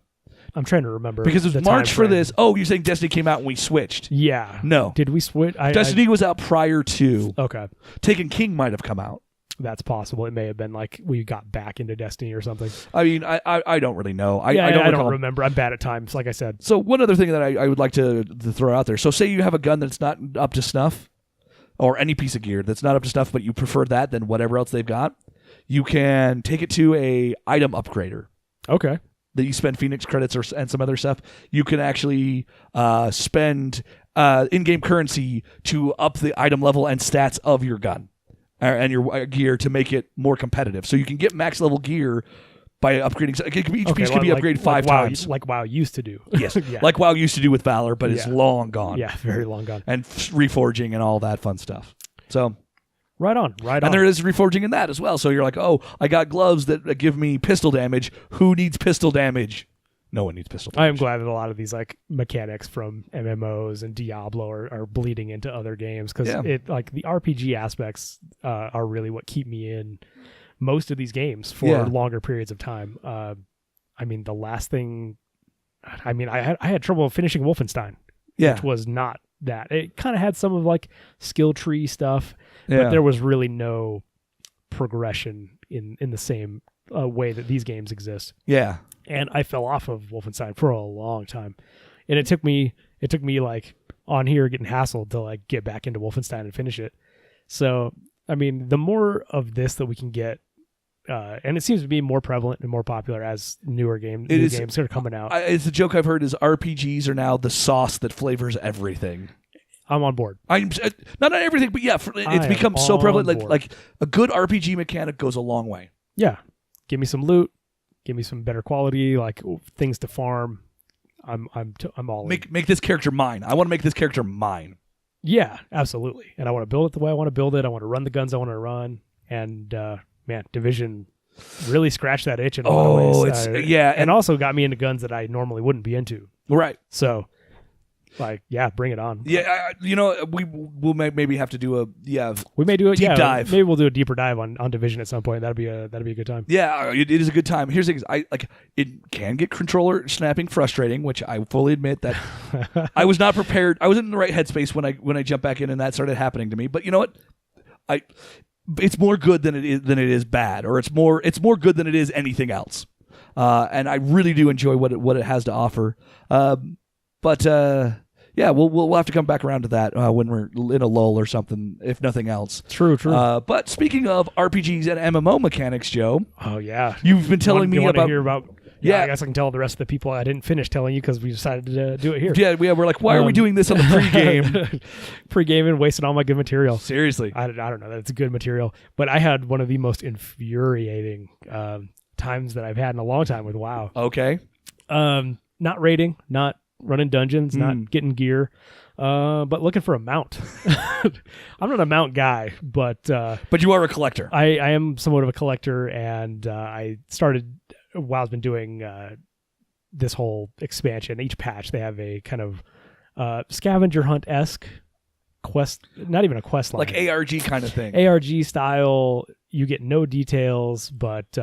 I'm trying to remember. Because it was March for this. Oh, you're saying Destiny came out and we switched. Yeah. No. Did we switch? Destiny was out prior to. Okay. Taken King might have come out. That's possible. It may have been like we got back into Destiny or something. I mean, I don't really know. I don't remember. I'm bad at times, like I said. So one other thing that I would like to throw out there. So say you have a gun that's not up to snuff, or any piece of gear that's not up to snuff, but you prefer that than whatever else they've got. You can take it to a item upgrader. Okay. That you spend Phoenix credits and some other stuff. You can actually spend in-game currency to up the item level and stats of your gun and your gear to make it more competitive. So you can get max level gear by upgrading. Each piece can be upgraded 5 times. Like WoW used to do. Yes. Yeah. Like WoW used to do with Valor, but it's long gone. Yeah, very long gone. And reforging and all that fun stuff. So... Right on. And there is reforging in that as well. So you're like, oh, I got gloves that give me pistol damage. Who needs pistol damage? No one needs pistol damage. I am glad that a lot of these like mechanics from MMOs and Diablo are bleeding into other games, because it like the RPG aspects are really what keep me in most of these games for longer periods of time. I mean, the last thing, I mean, I had trouble finishing Wolfenstein, which was not that. It kind of had some of like skill tree stuff, but there was really no progression in the same way that these games exist. Yeah. And I fell off of Wolfenstein for a long time. And it took me like on here getting hassled to like get back into Wolfenstein and finish it. So, I mean, the more of this that we can get, and it seems to be more prevalent and more popular as new games are coming out. It's a joke I've heard is RPGs are now the sauce that flavors everything. I'm on board. I'm not on everything, but it's become so prevalent. Like a good RPG mechanic goes a long way. Yeah, give me some loot, give me some better quality, like things to farm. I'm all in. Make this character mine. I want to make this character mine. Yeah, absolutely. And I want to build it the way I want to build it. I want to run the guns I want to run. And man, Division really scratched that itch in a lot of ways. And also got me into guns that I normally wouldn't be into. Right. So, like, bring it on. Yeah, we'll maybe have to do we may do a deep dive. Maybe we'll do a deeper dive on Division at some point. That'd be a good time. Yeah, it is a good time. Here's the thing: it can get controller snapping frustrating, which I fully admit that I was not prepared. I wasn't in the right headspace when I jumped back in and that started happening to me. But you know what? It's more good than it is bad, or it's more good than it is anything else. And I really do enjoy what it has to offer. But we'll have to come back around to that when we're in a lull or something, if nothing else. True. But speaking of RPGs and MMO mechanics, Joe. Oh yeah, you've been telling me about. Hear about I guess I can tell the rest of the people I didn't finish telling you because we decided to do it here. Yeah, we're like, why are we doing this on the pregame? Pregame and wasting all my good material. Seriously, I don't know. That's good material, but I had one of the most infuriating times that I've had in a long time with WoW. Okay. Not raiding, not running dungeons, not getting gear, but looking for a mount. I'm not a mount guy, but you are a collector. I am somewhat of a collector, and I started. WoW's been doing this whole expansion. Each patch they have a kind of scavenger hunt-esque quest, not even a quest line, like ARG kind of thing. ARG style. You get no details, but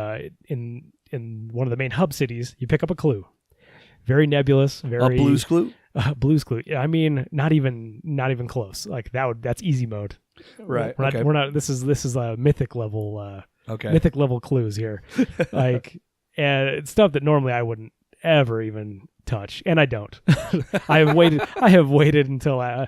in one of the main hub cities, you pick up a clue. Very nebulous. Very a Blue's Clue. Blue's Clue. I mean, not even close. Like that's easy mode. Right. We're not. This is a mythic level. Mythic level clues here, like, and it's stuff that normally I wouldn't ever even touch, and I don't. I have waited until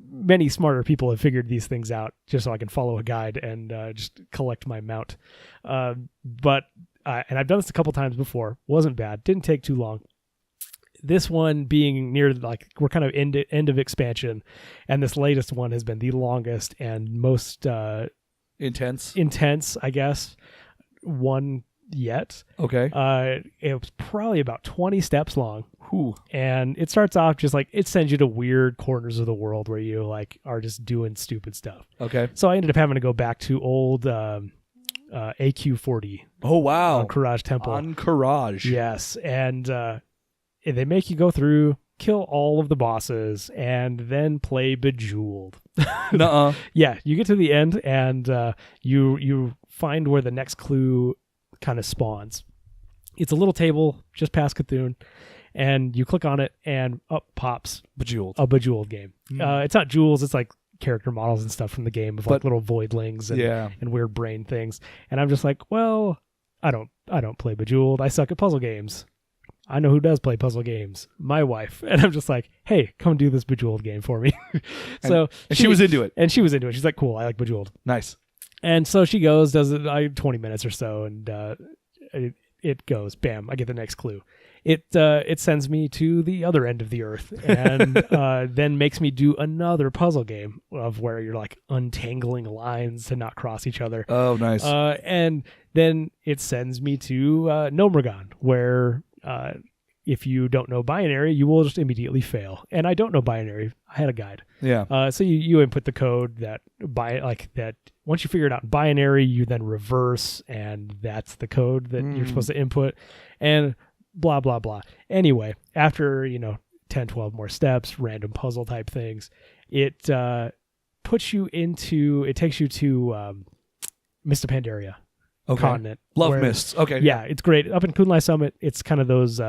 many smarter people have figured these things out, just so I can follow a guide and just collect my mount. But I've done this a couple times before. Wasn't bad. Didn't take too long. This one being near, like, we're kind of end of expansion, and this latest one has been the longest and most intense, I guess, one yet. Okay. It was probably about 20 steps long. Whew. And it starts off just like it sends you to weird corners of the world where you like are just doing stupid stuff. Okay. So I ended up having to go back to old AQ40. Oh wow. On Courage Temple. On Courage. Yes, and they make you go through, kill all of the bosses, and then play Bejeweled. Nuh-uh. Yeah, you get to the end and you find where the next clue kind of spawns. It's a little table just past Cthulhu, and you click on it, and up pops Bejeweled. A Bejeweled game. It's not jewels; it's like character models and stuff from the game of like little voidlings and weird brain things. And I'm just like, well, I don't play Bejeweled. I suck at puzzle games. I know who does play puzzle games. My wife. And I'm just like, hey, come do this Bejeweled game for me. So and she was into it. And she was into it. She's like, cool, I like Bejeweled. Nice. And so she goes, does it 20 minutes or so, and it goes, bam, I get the next clue. It sends me to the other end of the earth, and then makes me do another puzzle game of where you're like untangling lines to not cross each other. Oh, nice. And then it sends me to Nomragon, where if you don't know binary, you will just immediately fail. And I don't know binary. I had a guide. Yeah. So you input the code that once you figure it out in binary, you then reverse, and that's the code that you're supposed to input, and blah, blah, blah. Anyway, after, 10, 12 more steps, random puzzle type things, it takes you to Mist of Pandaria continent. Love mists. Okay. Yeah, it's great. Up in Kunlai Summit, it's kind of those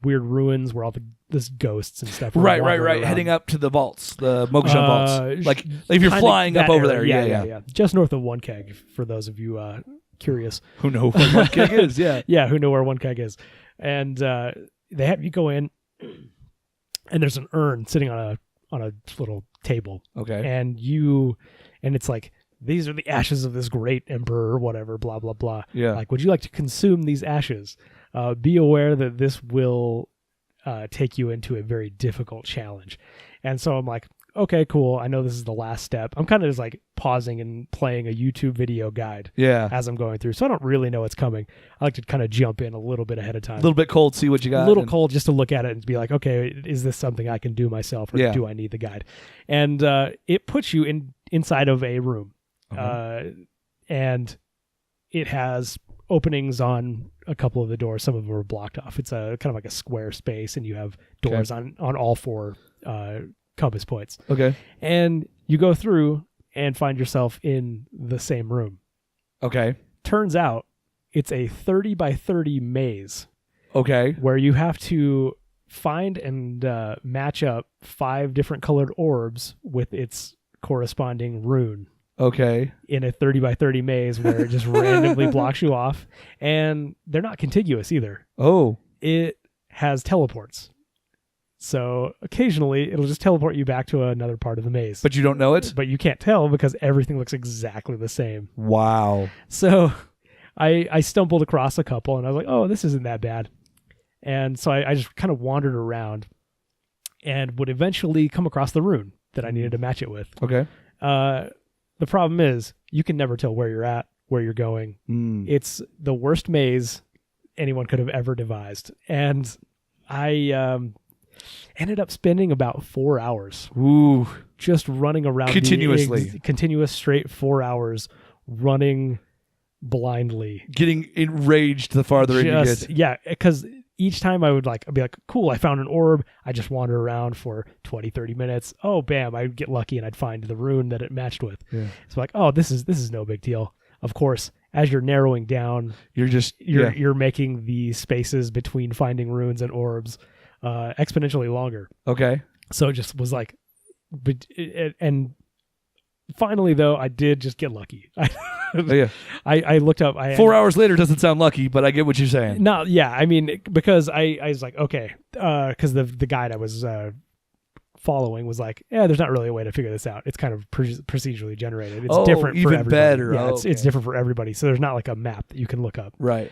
weird ruins where all this ghosts and stuff are Right. around. Heading up to the vaults, the Mokushon vaults. Like if you're flying up over there. Yeah. Just north of One Keg, for those of you curious. Who know where One Keg is, yeah. Yeah, who know where One Keg is. And they have you go in, and there's an urn sitting on a little table. Okay. And it's like, these are the ashes of this great emperor or whatever, blah, blah, blah. Yeah. Like, would you like to consume these ashes? Be aware that this will take you into a very difficult challenge. And so I'm like, okay, cool. I know this is the last step. I'm kind of just like pausing and playing a YouTube video guide as I'm going through. So I don't really know what's coming. I like to kind of jump in a little bit ahead of time. A little bit cold, see what you got. A little cold just to look at it and be like, okay, is this something I can do myself, or do I need the guide? And it puts you inside of a room. And it has openings on a couple of the doors. Some of them are blocked off. It's a kind of like a square space, and you have doors on all four compass points. Okay. And you go through and find yourself in the same room. Okay. Turns out it's a 30 by 30 maze. Okay. Where you have to find and match up 5 different colored orbs with its corresponding rune. Okay. In a 30 by 30 maze where it just randomly blocks you off. And they're not contiguous either. Oh. It has teleports. So occasionally it'll just teleport you back to another part of the maze. But you don't know it? But you can't tell because everything looks exactly the same. Wow. So I stumbled across a couple, and I was like, oh, this isn't that bad. And so I just kind of wandered around and would eventually come across the rune that I needed to match it with. Okay. The problem is you can never tell where you're at, where you're going. It's the worst maze anyone could have ever devised. And I ended up spending about 4 hours just running around continuously. Continuous straight 4 hours running blindly. Getting enraged the farther in you get. Yeah, because each time I'd be like, cool, I found an orb. I just wander around for 20, 30 minutes. Oh, bam, I'd get lucky and I'd find the rune that it matched with. Yeah. So like, oh, this is no big deal. Of course, as you're narrowing down, you're making the spaces between finding runes and orbs exponentially longer. Okay. So it just was like, and finally though, I did just get lucky. I looked up. 4 hours later doesn't sound lucky, but I get what you're saying. No, yeah, I mean, because I was like, okay, because the guide I was following was like, there's not really a way to figure this out. It's kind of procedurally generated. It's different for everybody. Better. Yeah, it's different for everybody. So there's not like a map that you can look up. Right.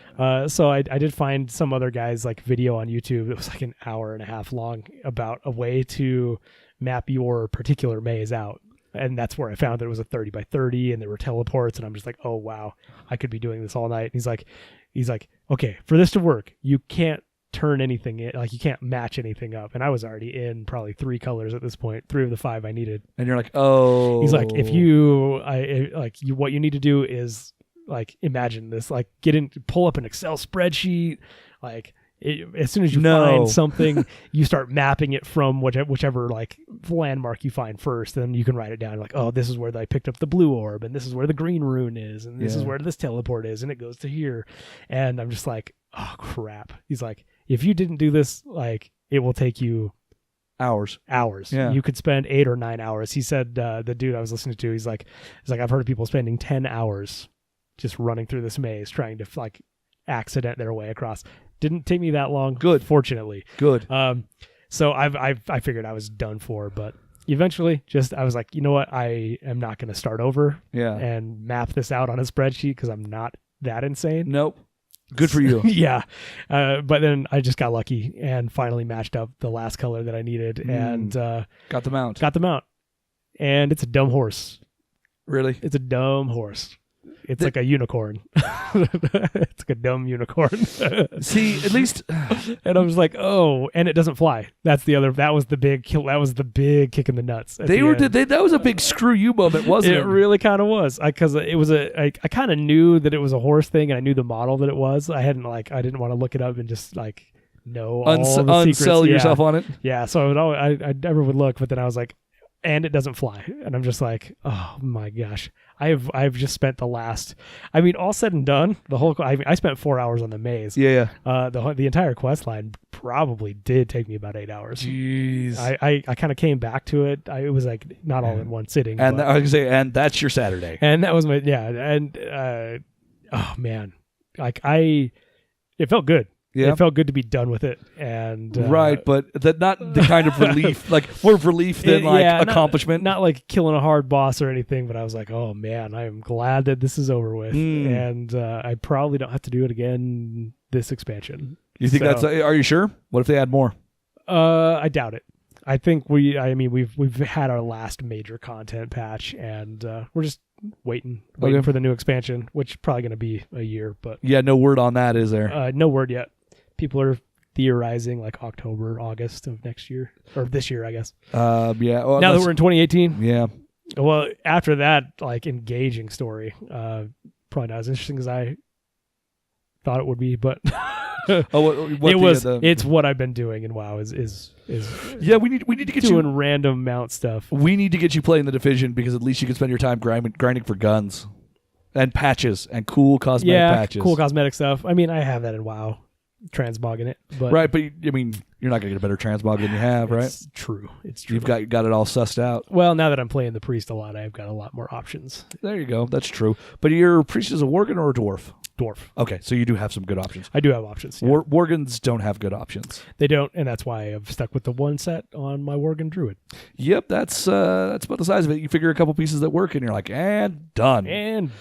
So I did find some other guy's like video on YouTube. It was like an hour and a half long about a way to map your particular maze out. And that's where I found that it was a 30 by 30 and there were teleports. And I'm just like, oh, wow, I could be doing this all night. And he's like, okay, for this to work, you can't turn anything in, like you can't match anything up. And I was already in probably 3 colors at this point, 3 of the 5 I needed. And you're like, oh. He's like, what you need to do is like, imagine this, like pull up an Excel spreadsheet, like, as soon as you find something, you start mapping it from whichever like landmark you find first. Then you can write it down like, oh, this is where I picked up the blue orb, and this is where the green rune is, and this is where this teleport is, and it goes to here. And I'm just like, oh crap. He's like, if you didn't do this, like it will take you hours. Yeah. You could spend 8 or 9 hours. He said, the dude I was listening to, he's like, I've heard of people spending 10 hours just running through this maze trying to like accident their way across. Didn't take me that long. Good. Fortunately. Good. So I figured I was done for, but eventually I was like, you know what? I am not going to start over and map this out on a spreadsheet because I'm not that insane. Nope. Good for you. Yeah. But then I just got lucky and finally matched up the last color that I needed and got the mount. And it's a dumb horse. Really? It's a dumb horse. It's like a unicorn. It's like a dumb unicorn. See, at least, and I was like, oh, and it doesn't fly. That was the big kill. That was the big kick in the nuts. That was a big screw you moment, wasn't it? It really kind of was. Because it was I kind of knew that it was a horse thing, and I knew the model that it was. I didn't want to look it up and just like know all the secrets. Unsell yourself on it. Yeah. So I never would look, but then I was like, and it doesn't fly, and I'm just like, oh my gosh. I've just spent the last, all said and done, I spent 4 hours on the maze. Yeah. The entire quest line probably did take me about 8 hours. Jeez. I kind of came back to it. It was like not all in one sitting. And I was gonna say, and that's your Saturday. And that was oh man, it felt good. Yeah. It felt good to be done with it, and right, but that not the kind of relief, like more relief than accomplishment. Not like killing a hard boss or anything, but I was like, oh man, I am glad that this is over with, and I probably don't have to do it again this expansion. You think are you sure? What if they add more? I doubt it. I think we've had our last major content patch, and we're just waiting for the new expansion, which is probably going to be a year. But yeah, no word on that, is there? No word yet. People are theorizing like October, August of next year, or this year, I guess. Yeah. Well, now that we're in 2018. Yeah. Well, after that, like engaging story, probably not as interesting as I thought it would be, but it's what I've been doing in WoW is yeah. We need to get doing random mount stuff. We need to get you playing the Division, because at least you can spend your time grinding for guns and patches and cool cosmetic patches. Cool cosmetic stuff. I have that in WoW. Transmogging it, but right, but you're not gonna get a better transmog than you have, right? It's true. You've got it all sussed out. Well, now that I'm playing the priest a lot, I've got a lot more options. There you go. That's true. But your priest is a worgen or a dwarf? Dwarf. Okay, so you do have some good options. I do have options. Yeah. Worgens don't have good options. They don't, and that's why I've stuck with the one set on my worgen druid. Yep, that's about the size of it. You figure a couple pieces that work, and you're like, and done.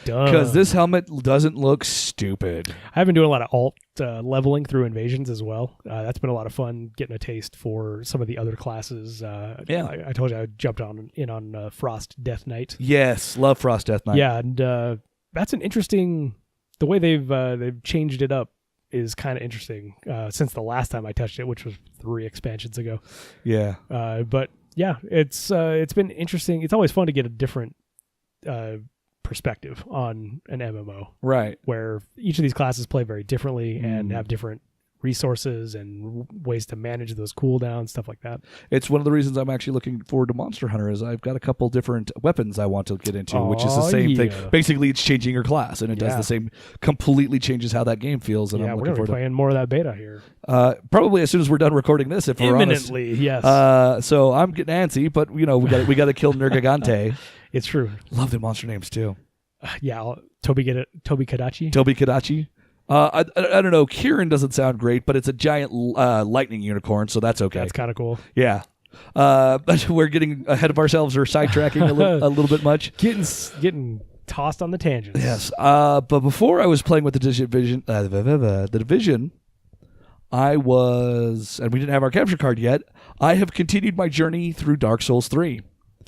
Because this helmet doesn't look stupid. I've been doing a lot of alt leveling through invasions as well. That's been a lot of fun, getting a taste for some of the other classes. I told you I jumped in on Frost Death Knight. Yes, love Frost Death Knight. Yeah, and that's an interesting. The way they've changed it up is kind of interesting since the last time I touched it, which was 3 expansions ago. Yeah. But yeah, it's been interesting. It's always fun to get a different perspective on an MMO, right? Where each of these classes play very differently and have different resources and ways to manage those cooldowns, stuff like that. It's one of the reasons I'm actually looking forward to Monster Hunter, is I've got a couple different weapons I want to get into, which is the same thing. Basically, it's changing your class, and it does the same, completely changes how that game feels. And I'm looking forward to playing more of that beta here. Probably as soon as we're done recording this, if we're honest. Imminently, yes. So I'm getting antsy, but we got to kill Nergigante. It's true. Love the monster names too. Toby Kadachi. Toby Kadachi. I don't know. Kieran doesn't sound great, but it's a giant lightning unicorn, so that's okay. That's kind of cool. Yeah. But we're getting ahead of ourselves, or sidetracking a little bit much. Getting tossed on the tangents. Yes. But before I was playing with the Division, I was, and we didn't have our capture card yet. I have continued my journey through Dark Souls 3.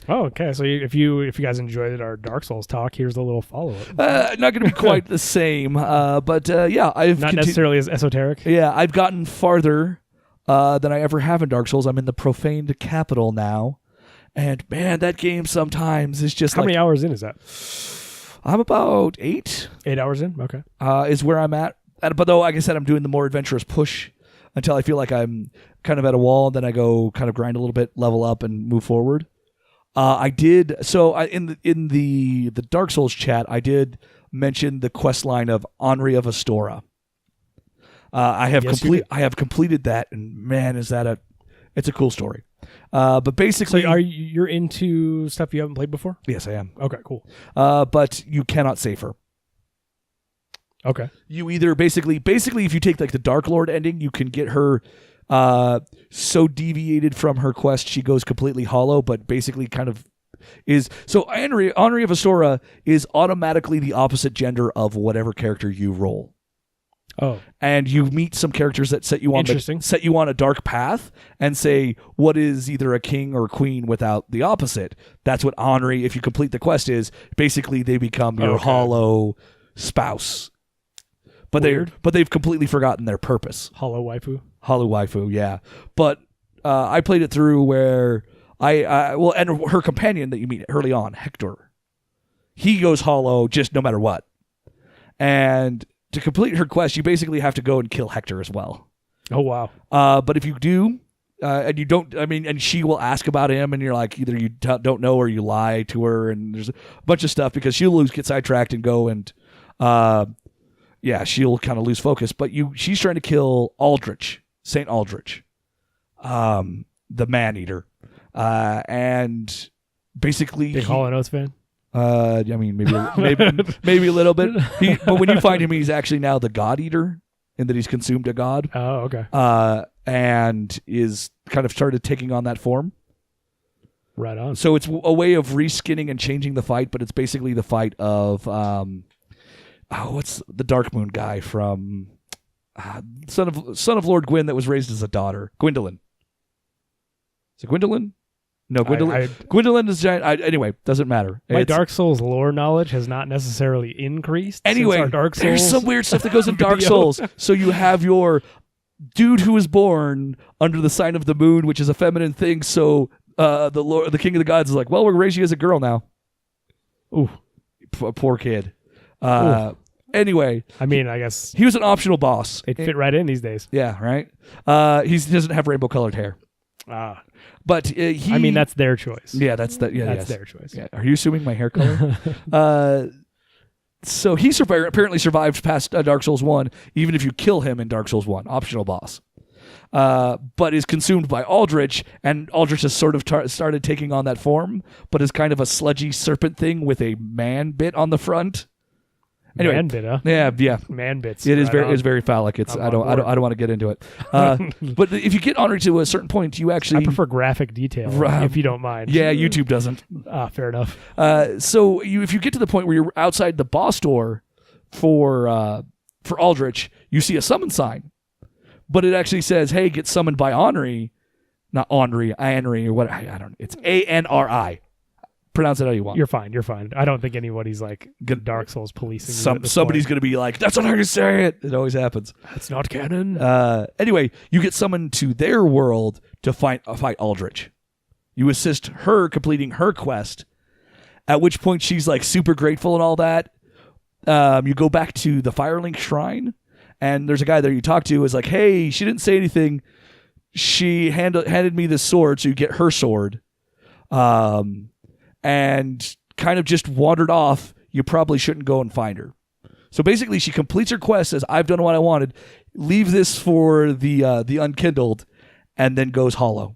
Oh, okay. So if you guys enjoyed our Dark Souls talk, here's a little follow-up. Not going to be quite the same, but yeah, I've not necessarily as esoteric. Yeah, I've gotten farther than I ever have in Dark Souls. I'm in the profaned capital now, and man, that game sometimes is just. How many hours in is that? I'm about 8. 8 hours in. Okay. Is where I'm at. But though, like I said, I'm doing the more adventurous push until I feel like I'm kind of at a wall. Then I go kind of grind a little bit, level up, and move forward. I did in the Dark Souls chat. I did mention the quest line of Henri of Astora. I have completed that, and man, it's a cool story. But basically, so you're into stuff you haven't played before? Yes, I am. Okay, cool. But you cannot save her. Okay. You either basically if you take like the Dark Lord ending, you can get her. So deviated from her quest, she goes completely hollow, but basically kind of is... So Henri of Astora is automatically the opposite gender of whatever character you roll. Oh. And you meet some characters that set you on a dark path and say, what is either a king or a queen without the opposite? That's what Henri, if you complete the quest, is. Basically, they become your hollow spouse. But they've completely forgotten their purpose. Hollow waifu? Hollow waifu, yeah. But I played it through where and her companion that you meet early on, Hector, he goes hollow just no matter what. And to complete her quest, you basically have to go and kill Hector as well. Oh, wow. But if you do, and you don't, and she will ask about him, and you're like, either you don't know or you lie to her, and there's a bunch of stuff because she'll get sidetracked and go and, she'll kind of lose focus. But she's trying to kill Aldrich, Saint Aldrich, the man-eater. And basically... Big Hall & Oates fan? Maybe a little bit. But when you find him, he's actually now the God Eater, in that he's consumed a god. Oh, okay. And is kind of started taking on that form. Right on. So it's a way of reskinning and changing the fight, but it's basically the fight of what's the Dark Moon guy from son of Lord Gwyn that was raised as a daughter, Gwendolyn. Is it Gwendolyn? No, Gwendolyn is giant. Anyway, doesn't matter. My Dark Souls lore knowledge has not necessarily increased. Anyway, since our Dark Souls there's some weird stuff that goes in Dark Souls. So you have your dude who was born under the sign of the moon, which is a feminine thing. So the king of the gods is like, well, we'll raise you as a girl now. Ooh, poor kid. Anyway, I guess he was an optional boss. They'd fit right in these days. Yeah, right. He doesn't have rainbow colored hair. But that's their choice. Yeah, that's their choice. Yeah. Are you assuming my hair color? So he apparently survived past Dark Souls 1, even if you kill him in Dark Souls 1, optional boss. But is consumed by Aldrich, and Aldrich has sort of started taking on that form, but is kind of a sludgy serpent thing with a man bit on the front. Anyway, man bit, huh? Yeah. Man bits. It is very phallic. I don't want to get into it. But if you get Henri to a certain point, you actually... I prefer graphic detail, if you don't mind. Yeah, YouTube doesn't. Fair enough. So if you get to the point where you're outside the boss door for Aldrich, you see a summon sign, but it actually says, "Hey, get summoned by Henri," not Henri, or what? I don't. It's Anri. Pronounce it how you want. You're fine. I don't think anybody's like good Dark Souls policing. Somebody's going to be like, that's not how you say it. It always happens. That's not canon. Anyway, you get summoned to their world to fight Aldrich. You assist her completing her quest, at which point she's like super grateful and all that. You go back to the Firelink Shrine, and there's a guy there you talk to is like, hey, she didn't say anything. She handed me this sword, so you get her sword. And kind of just wandered off. You probably shouldn't go and find her. So basically, she completes her quest, says, I've done what I wanted, leave this for the unkindled, and then goes hollow.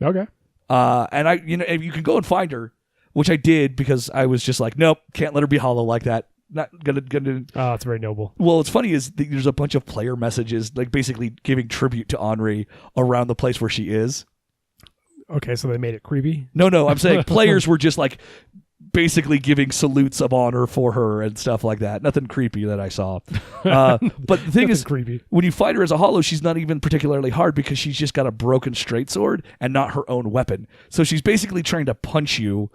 Okay. And you can go and find her, which I did because I was just like, nope, can't let her be hollow like that. Not gonna. Oh, it's very noble. Well, what's funny is there's a bunch of player messages, like basically giving tribute to Henri around the place where she is. Okay, so they made it creepy? No, I'm saying players were just like basically giving salutes of honor for her and stuff like that. Nothing creepy that I saw. But the thing is, creepy. When you fight her as a hollow, she's not even particularly hard because she's just got a broken straight sword and not her own weapon. So she's basically trying to punch you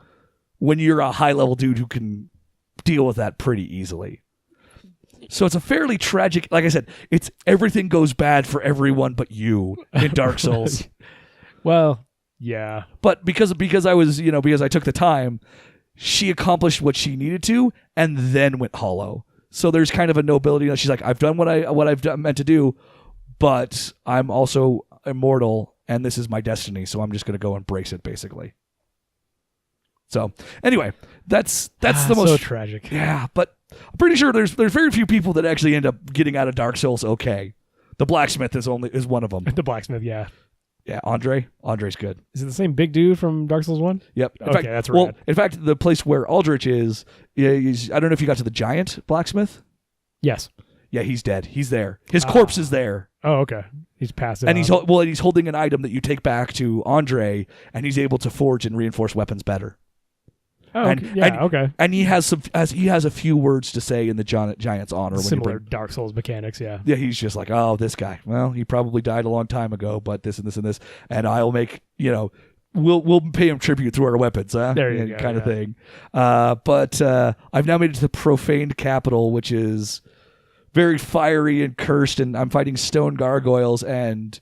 when you're a high-level dude who can deal with that pretty easily. So it's a fairly tragic, like I said, it's everything goes bad for everyone but you in Dark Souls. Well... Yeah, but because I was because I took the time, she accomplished what she needed to, and then went hollow. So there's kind of a nobility. She's like, I've done what I've meant to do, but I'm also immortal, and this is my destiny. So I'm just going to go embrace it, basically. So anyway, that's the most so tragic. Yeah, but I'm pretty sure there's very few people that actually end up getting out of Dark Souls okay. The blacksmith is one of them. The blacksmith, yeah. Yeah, Andre's good. Is it the same big dude from Dark Souls 1? Yep. That's right. Well, in fact, the place where Aldrich is, I don't know if you got to the giant blacksmith. Yes. Yeah, he's dead. He's there. His corpse is there. Oh, okay. He's passed it and on. he's holding an item that you take back to Andre, and he's able to forge and reinforce weapons better. Oh, okay. And he has a few words to say in the Giant's honor. Similar Dark Souls mechanics, yeah. Yeah, he's just like, oh, this guy. Well, he probably died a long time ago, but this and this and this, and I'll make we'll pay him tribute through our weapons, there you go, kind of thing. But I've now made it to the profaned capital, which is very fiery and cursed, and I'm fighting stone gargoyles and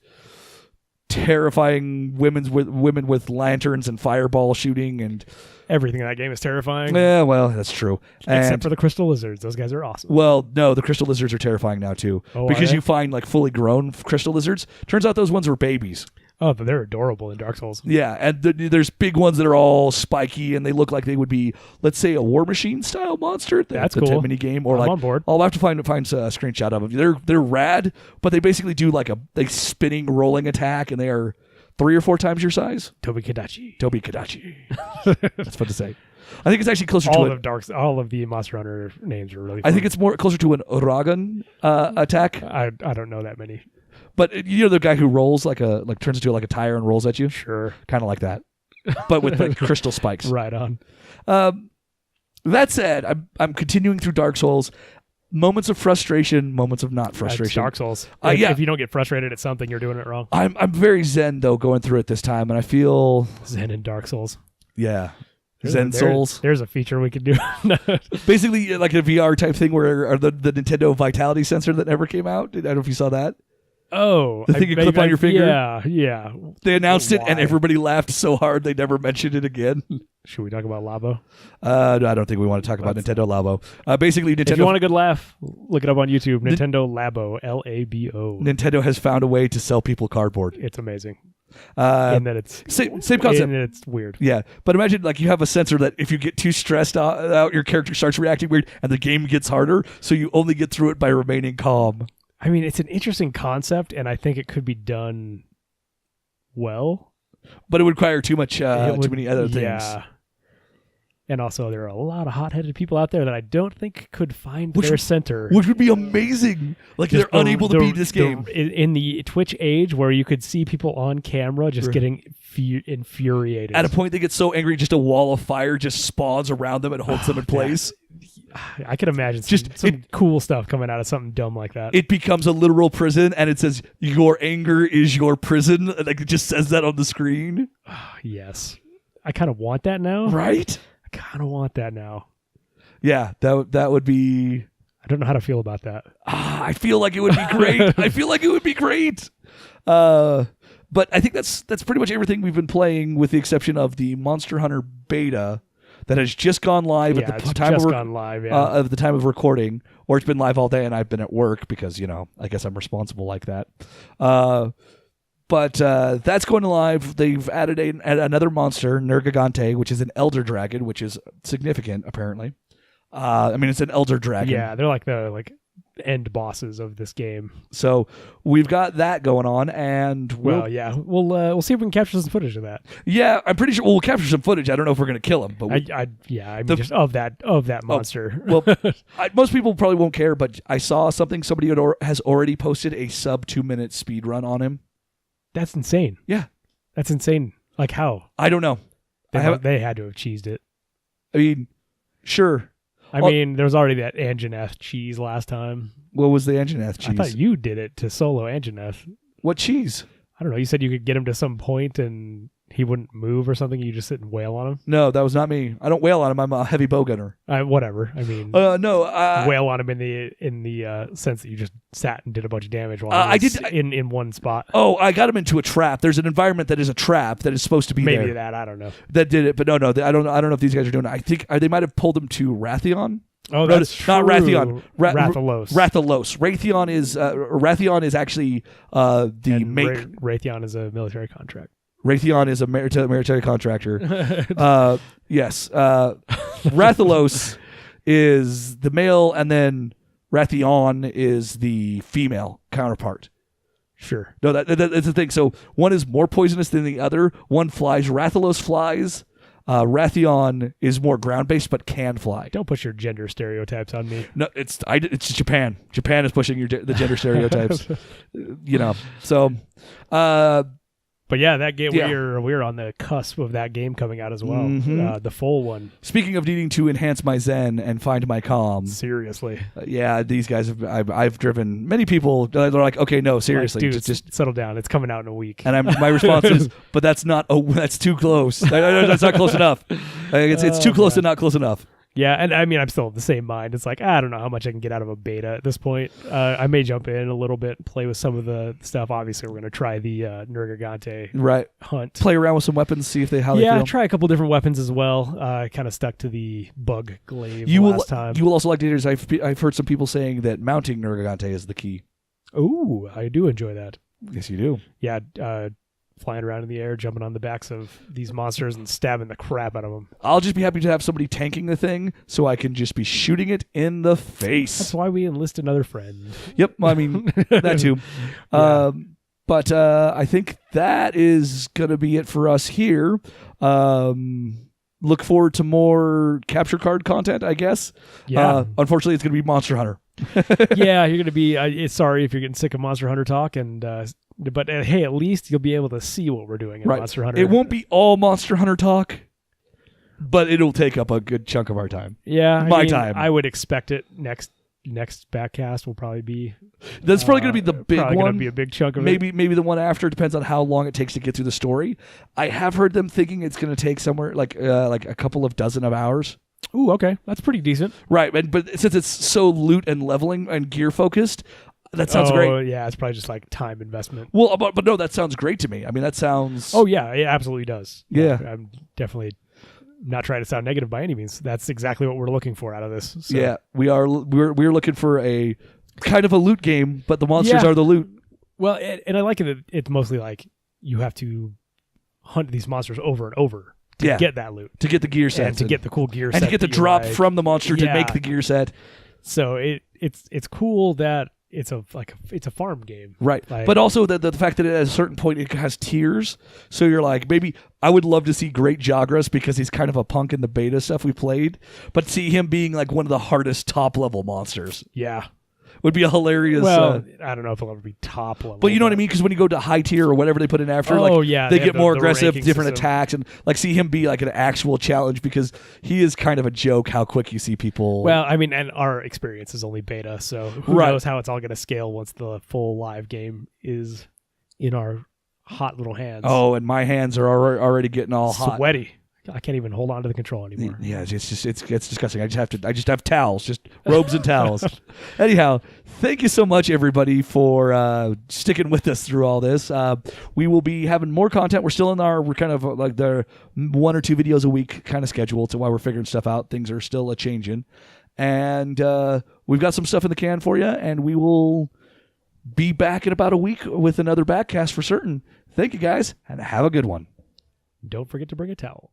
terrifying women with lanterns and fireball shooting, and everything in that game is terrifying. Yeah, well, that's true. Except for the crystal lizards. Those guys are awesome. Well, no, the crystal lizards are terrifying now too. Oh, because you find like fully grown crystal lizards. Turns out those ones were babies. Oh, but they're adorable in Dark Souls. Yeah, and there's big ones that are all spiky, and they look like they would be, let's say, a War Machine style monster. That's cool. Mini game, or I'm like on board. I'll have to find a screenshot of them. They're rad, but they basically do like a spinning rolling attack, and they are 3 or 4 times your size. Tobi Kadachi. That's fun to say. I think it's actually closer to all of the Monster Hunter names are really fun. I think it's more closer to an Uragan attack. I don't know that many. But you know the guy who rolls turns into like a tire and rolls at you? Sure. Kind of like that. But with like crystal spikes. Right on. That said, I'm continuing through Dark Souls. Moments of frustration, moments of not frustration. It's Dark Souls. If you don't get frustrated at something, you're doing it wrong. I'm very zen though going through it this time, and I feel zen in Dark Souls. Yeah. Zen Souls. There's a feature we could do. Basically like a VR type thing where the Nintendo Vitality sensor that never came out. I don't know if you saw that. Oh, the thing you clip on your finger? Yeah. They announced it and everybody laughed so hard they never mentioned it again. Should we talk about Labo? I don't think we want to talk about Nintendo Labo. Basically, Nintendo. If you want a good laugh, look it up on YouTube. Nintendo Labo, Labo. Nintendo has found a way to sell people cardboard. It's amazing. And that it's same concept. And it's weird. Yeah, but imagine like you have a sensor that if you get too stressed out, your character starts reacting weird, and the game gets harder. So you only get through it by remaining calm. I mean, it's an interesting concept, and I think it could be done well. But it would require too many other things. Yeah. And also, there are a lot of hot-headed people out there that I don't think could find their center. Which would be amazing. Like, they're unable to beat this game. In the Twitch age, where you could see people on camera just getting infuriated. At a point, they get so angry, just a wall of fire just spawns around them and holds them in place. I could imagine some cool stuff coming out of something dumb like that. It becomes a literal prison, and it says, your anger is your prison. Like, it just says that on the screen. Yes. I kind of want that now. Right? I kind of want that now. Yeah, that would be... I don't know how to feel about that. I feel like it would be great. But I think that's pretty much everything we've been playing, with the exception of the Monster Hunter Beta that has just gone live at the time of the time of recording, or it's been live all day, and I've been at work because I guess I'm responsible like that. But that's going live. They've added another monster, Nergigante, which is an elder dragon, which is significant apparently. I mean, it's an elder dragon. Yeah, they're like the end bosses of this game. So we've got that going on, and we'll see if we can capture some footage of that. Yeah, I'm pretty sure we'll capture some footage. I don't know if we're going to kill him, but just of that monster. Well, most people probably won't care, but I saw something. Somebody has already posted a sub 2-minute speed run on him. That's insane. Yeah, that's insane. Like how? I don't know. They had to have cheesed it. I mean, sure. I mean, there was already that Anjanath cheese last time. What was the Anjanath cheese? I thought you did it to solo Anjanath. What cheese? I don't know. You said you could get him to some point and he wouldn't move or something. You just sit and wail on him. No, that was not me. I don't wail on him. I'm a heavy bow gunner. Whatever. I mean, wail on him in the sense that you just sat and did a bunch of damage while I did in one spot. Oh, I got him into a trap. There's an environment that is a trap that is supposed to be maybe there. That I don't know. That did it, but no. I don't know if these guys are doing it. I think they might have pulled him to Rathion. Oh, that's true. Not Rathion. Rathalos. Rathion is actually Raytheon is a military contract. Raytheon is a military contractor. Yes. Rathalos is the male, and then Rathion is the female counterpart. Sure. No, that's the thing. So one is more poisonous than the other. One flies. Rathalos flies. Rathion is more ground-based but can fly. Don't push your gender stereotypes on me. No, it's Japan. Japan is pushing the gender stereotypes. So, But yeah, that game Yeah. we're on the cusp of that game coming out as well. Mhm. The full one. Speaking of needing to enhance my zen and find my calm, Seriously. yeah, these guys I've driven many people. They're like, okay, no, seriously, Like, dude, just settle down. It's coming out in a week. and my response is, but that's not. Oh, that's too close. That's not close enough. It's too close and not close enough. Yeah, and I mean, I'm still of the same mind. It's like, I don't know how much I can get out of a beta at this point. I may jump in a little bit, play with some of the stuff. Obviously, we're going to try the Nergigante Right. hunt. Play around with some weapons, see if how they Yeah, feel. try a couple different weapons as well. I kind of stuck to the bug glaive You last time. will also like to hear. I've heard some people saying that mounting Nergigante is the key. Ooh, I do enjoy that. Yes, you do. Yeah, flying around in the air, jumping on the backs of these monsters and stabbing the crap out of them. I'll just be happy to have somebody tanking the thing, so I can just be shooting it in the face. That's why we enlist another friend. Yep. I mean that too. Yeah. But I think that is going to be it for us here. Look forward to more capture card content, I guess. Yeah. Unfortunately, it's going to be Monster Hunter. Yeah, you're going to be sorry if you're getting sick of Monster Hunter talk, but hey, at least you'll be able to see what we're doing in Right. Monster Hunter. It won't be all Monster Hunter talk, but it'll take up a good chunk of our time. Yeah, My time. I would expect it next Backcast will probably be. That's probably going to be the big probably one. going to be a big chunk of it. Maybe the one after. It depends on how long it takes to get through the story. I have heard them thinking it's going to take somewhere like a couple of dozen of hours. Ooh, okay, that's pretty decent. Right, but since it's so loot and leveling and gear focused, that sounds great. Yeah, it's probably just like time investment. Well, but no, that sounds great to me. I mean, that sounds. Oh yeah, it absolutely does. Yeah. I'm definitely not trying to sound negative by any means. That's exactly what we're looking for out of this. So. Yeah, we're looking for a kind of a loot game, but the monsters Yeah. are the loot. Well, and I like it that it's mostly like you have to hunt these monsters over and over to get that loot, to get the gear set, and to get the cool gear set, and to get the that you drop like. from the monster to Yeah. make the gear set. So it's cool that it's a farm game, Right, Like- but also the fact that at a certain point it has tiers. So you're like, maybe I would love to see Great Jagras because he's kind of a punk in the beta stuff we played, but see him being like one of the hardest top level monsters Yeah. would be a hilarious. Well, I don't know if it'll ever be top level. But you know what I mean? Because when you go to high tier or whatever they put in after, yeah, they they get have more the aggressive, ranking different system. attacks, and like see him be like an actual challenge because he is kind of a joke how quick you see people. Well, I mean, and our experience is only beta, so who Right. knows how it's all going to scale once the full live game is in our hot little hands. oh, and my hands are already getting all hot. sweaty. I can't even hold on to the control anymore. Yeah, it's disgusting. I just have towels, just robes and towels. Anyhow, thank you so much, everybody, for sticking with us through all this. We will be having more content. We're kind of like the 1 or 2 videos a week kind of schedule. So while we're figuring stuff out, things are still a changing, and we've got some stuff in the can for you, and we will be back in about a week with another Backcast for certain. Thank you guys, and have a good one. Don't forget to bring a towel.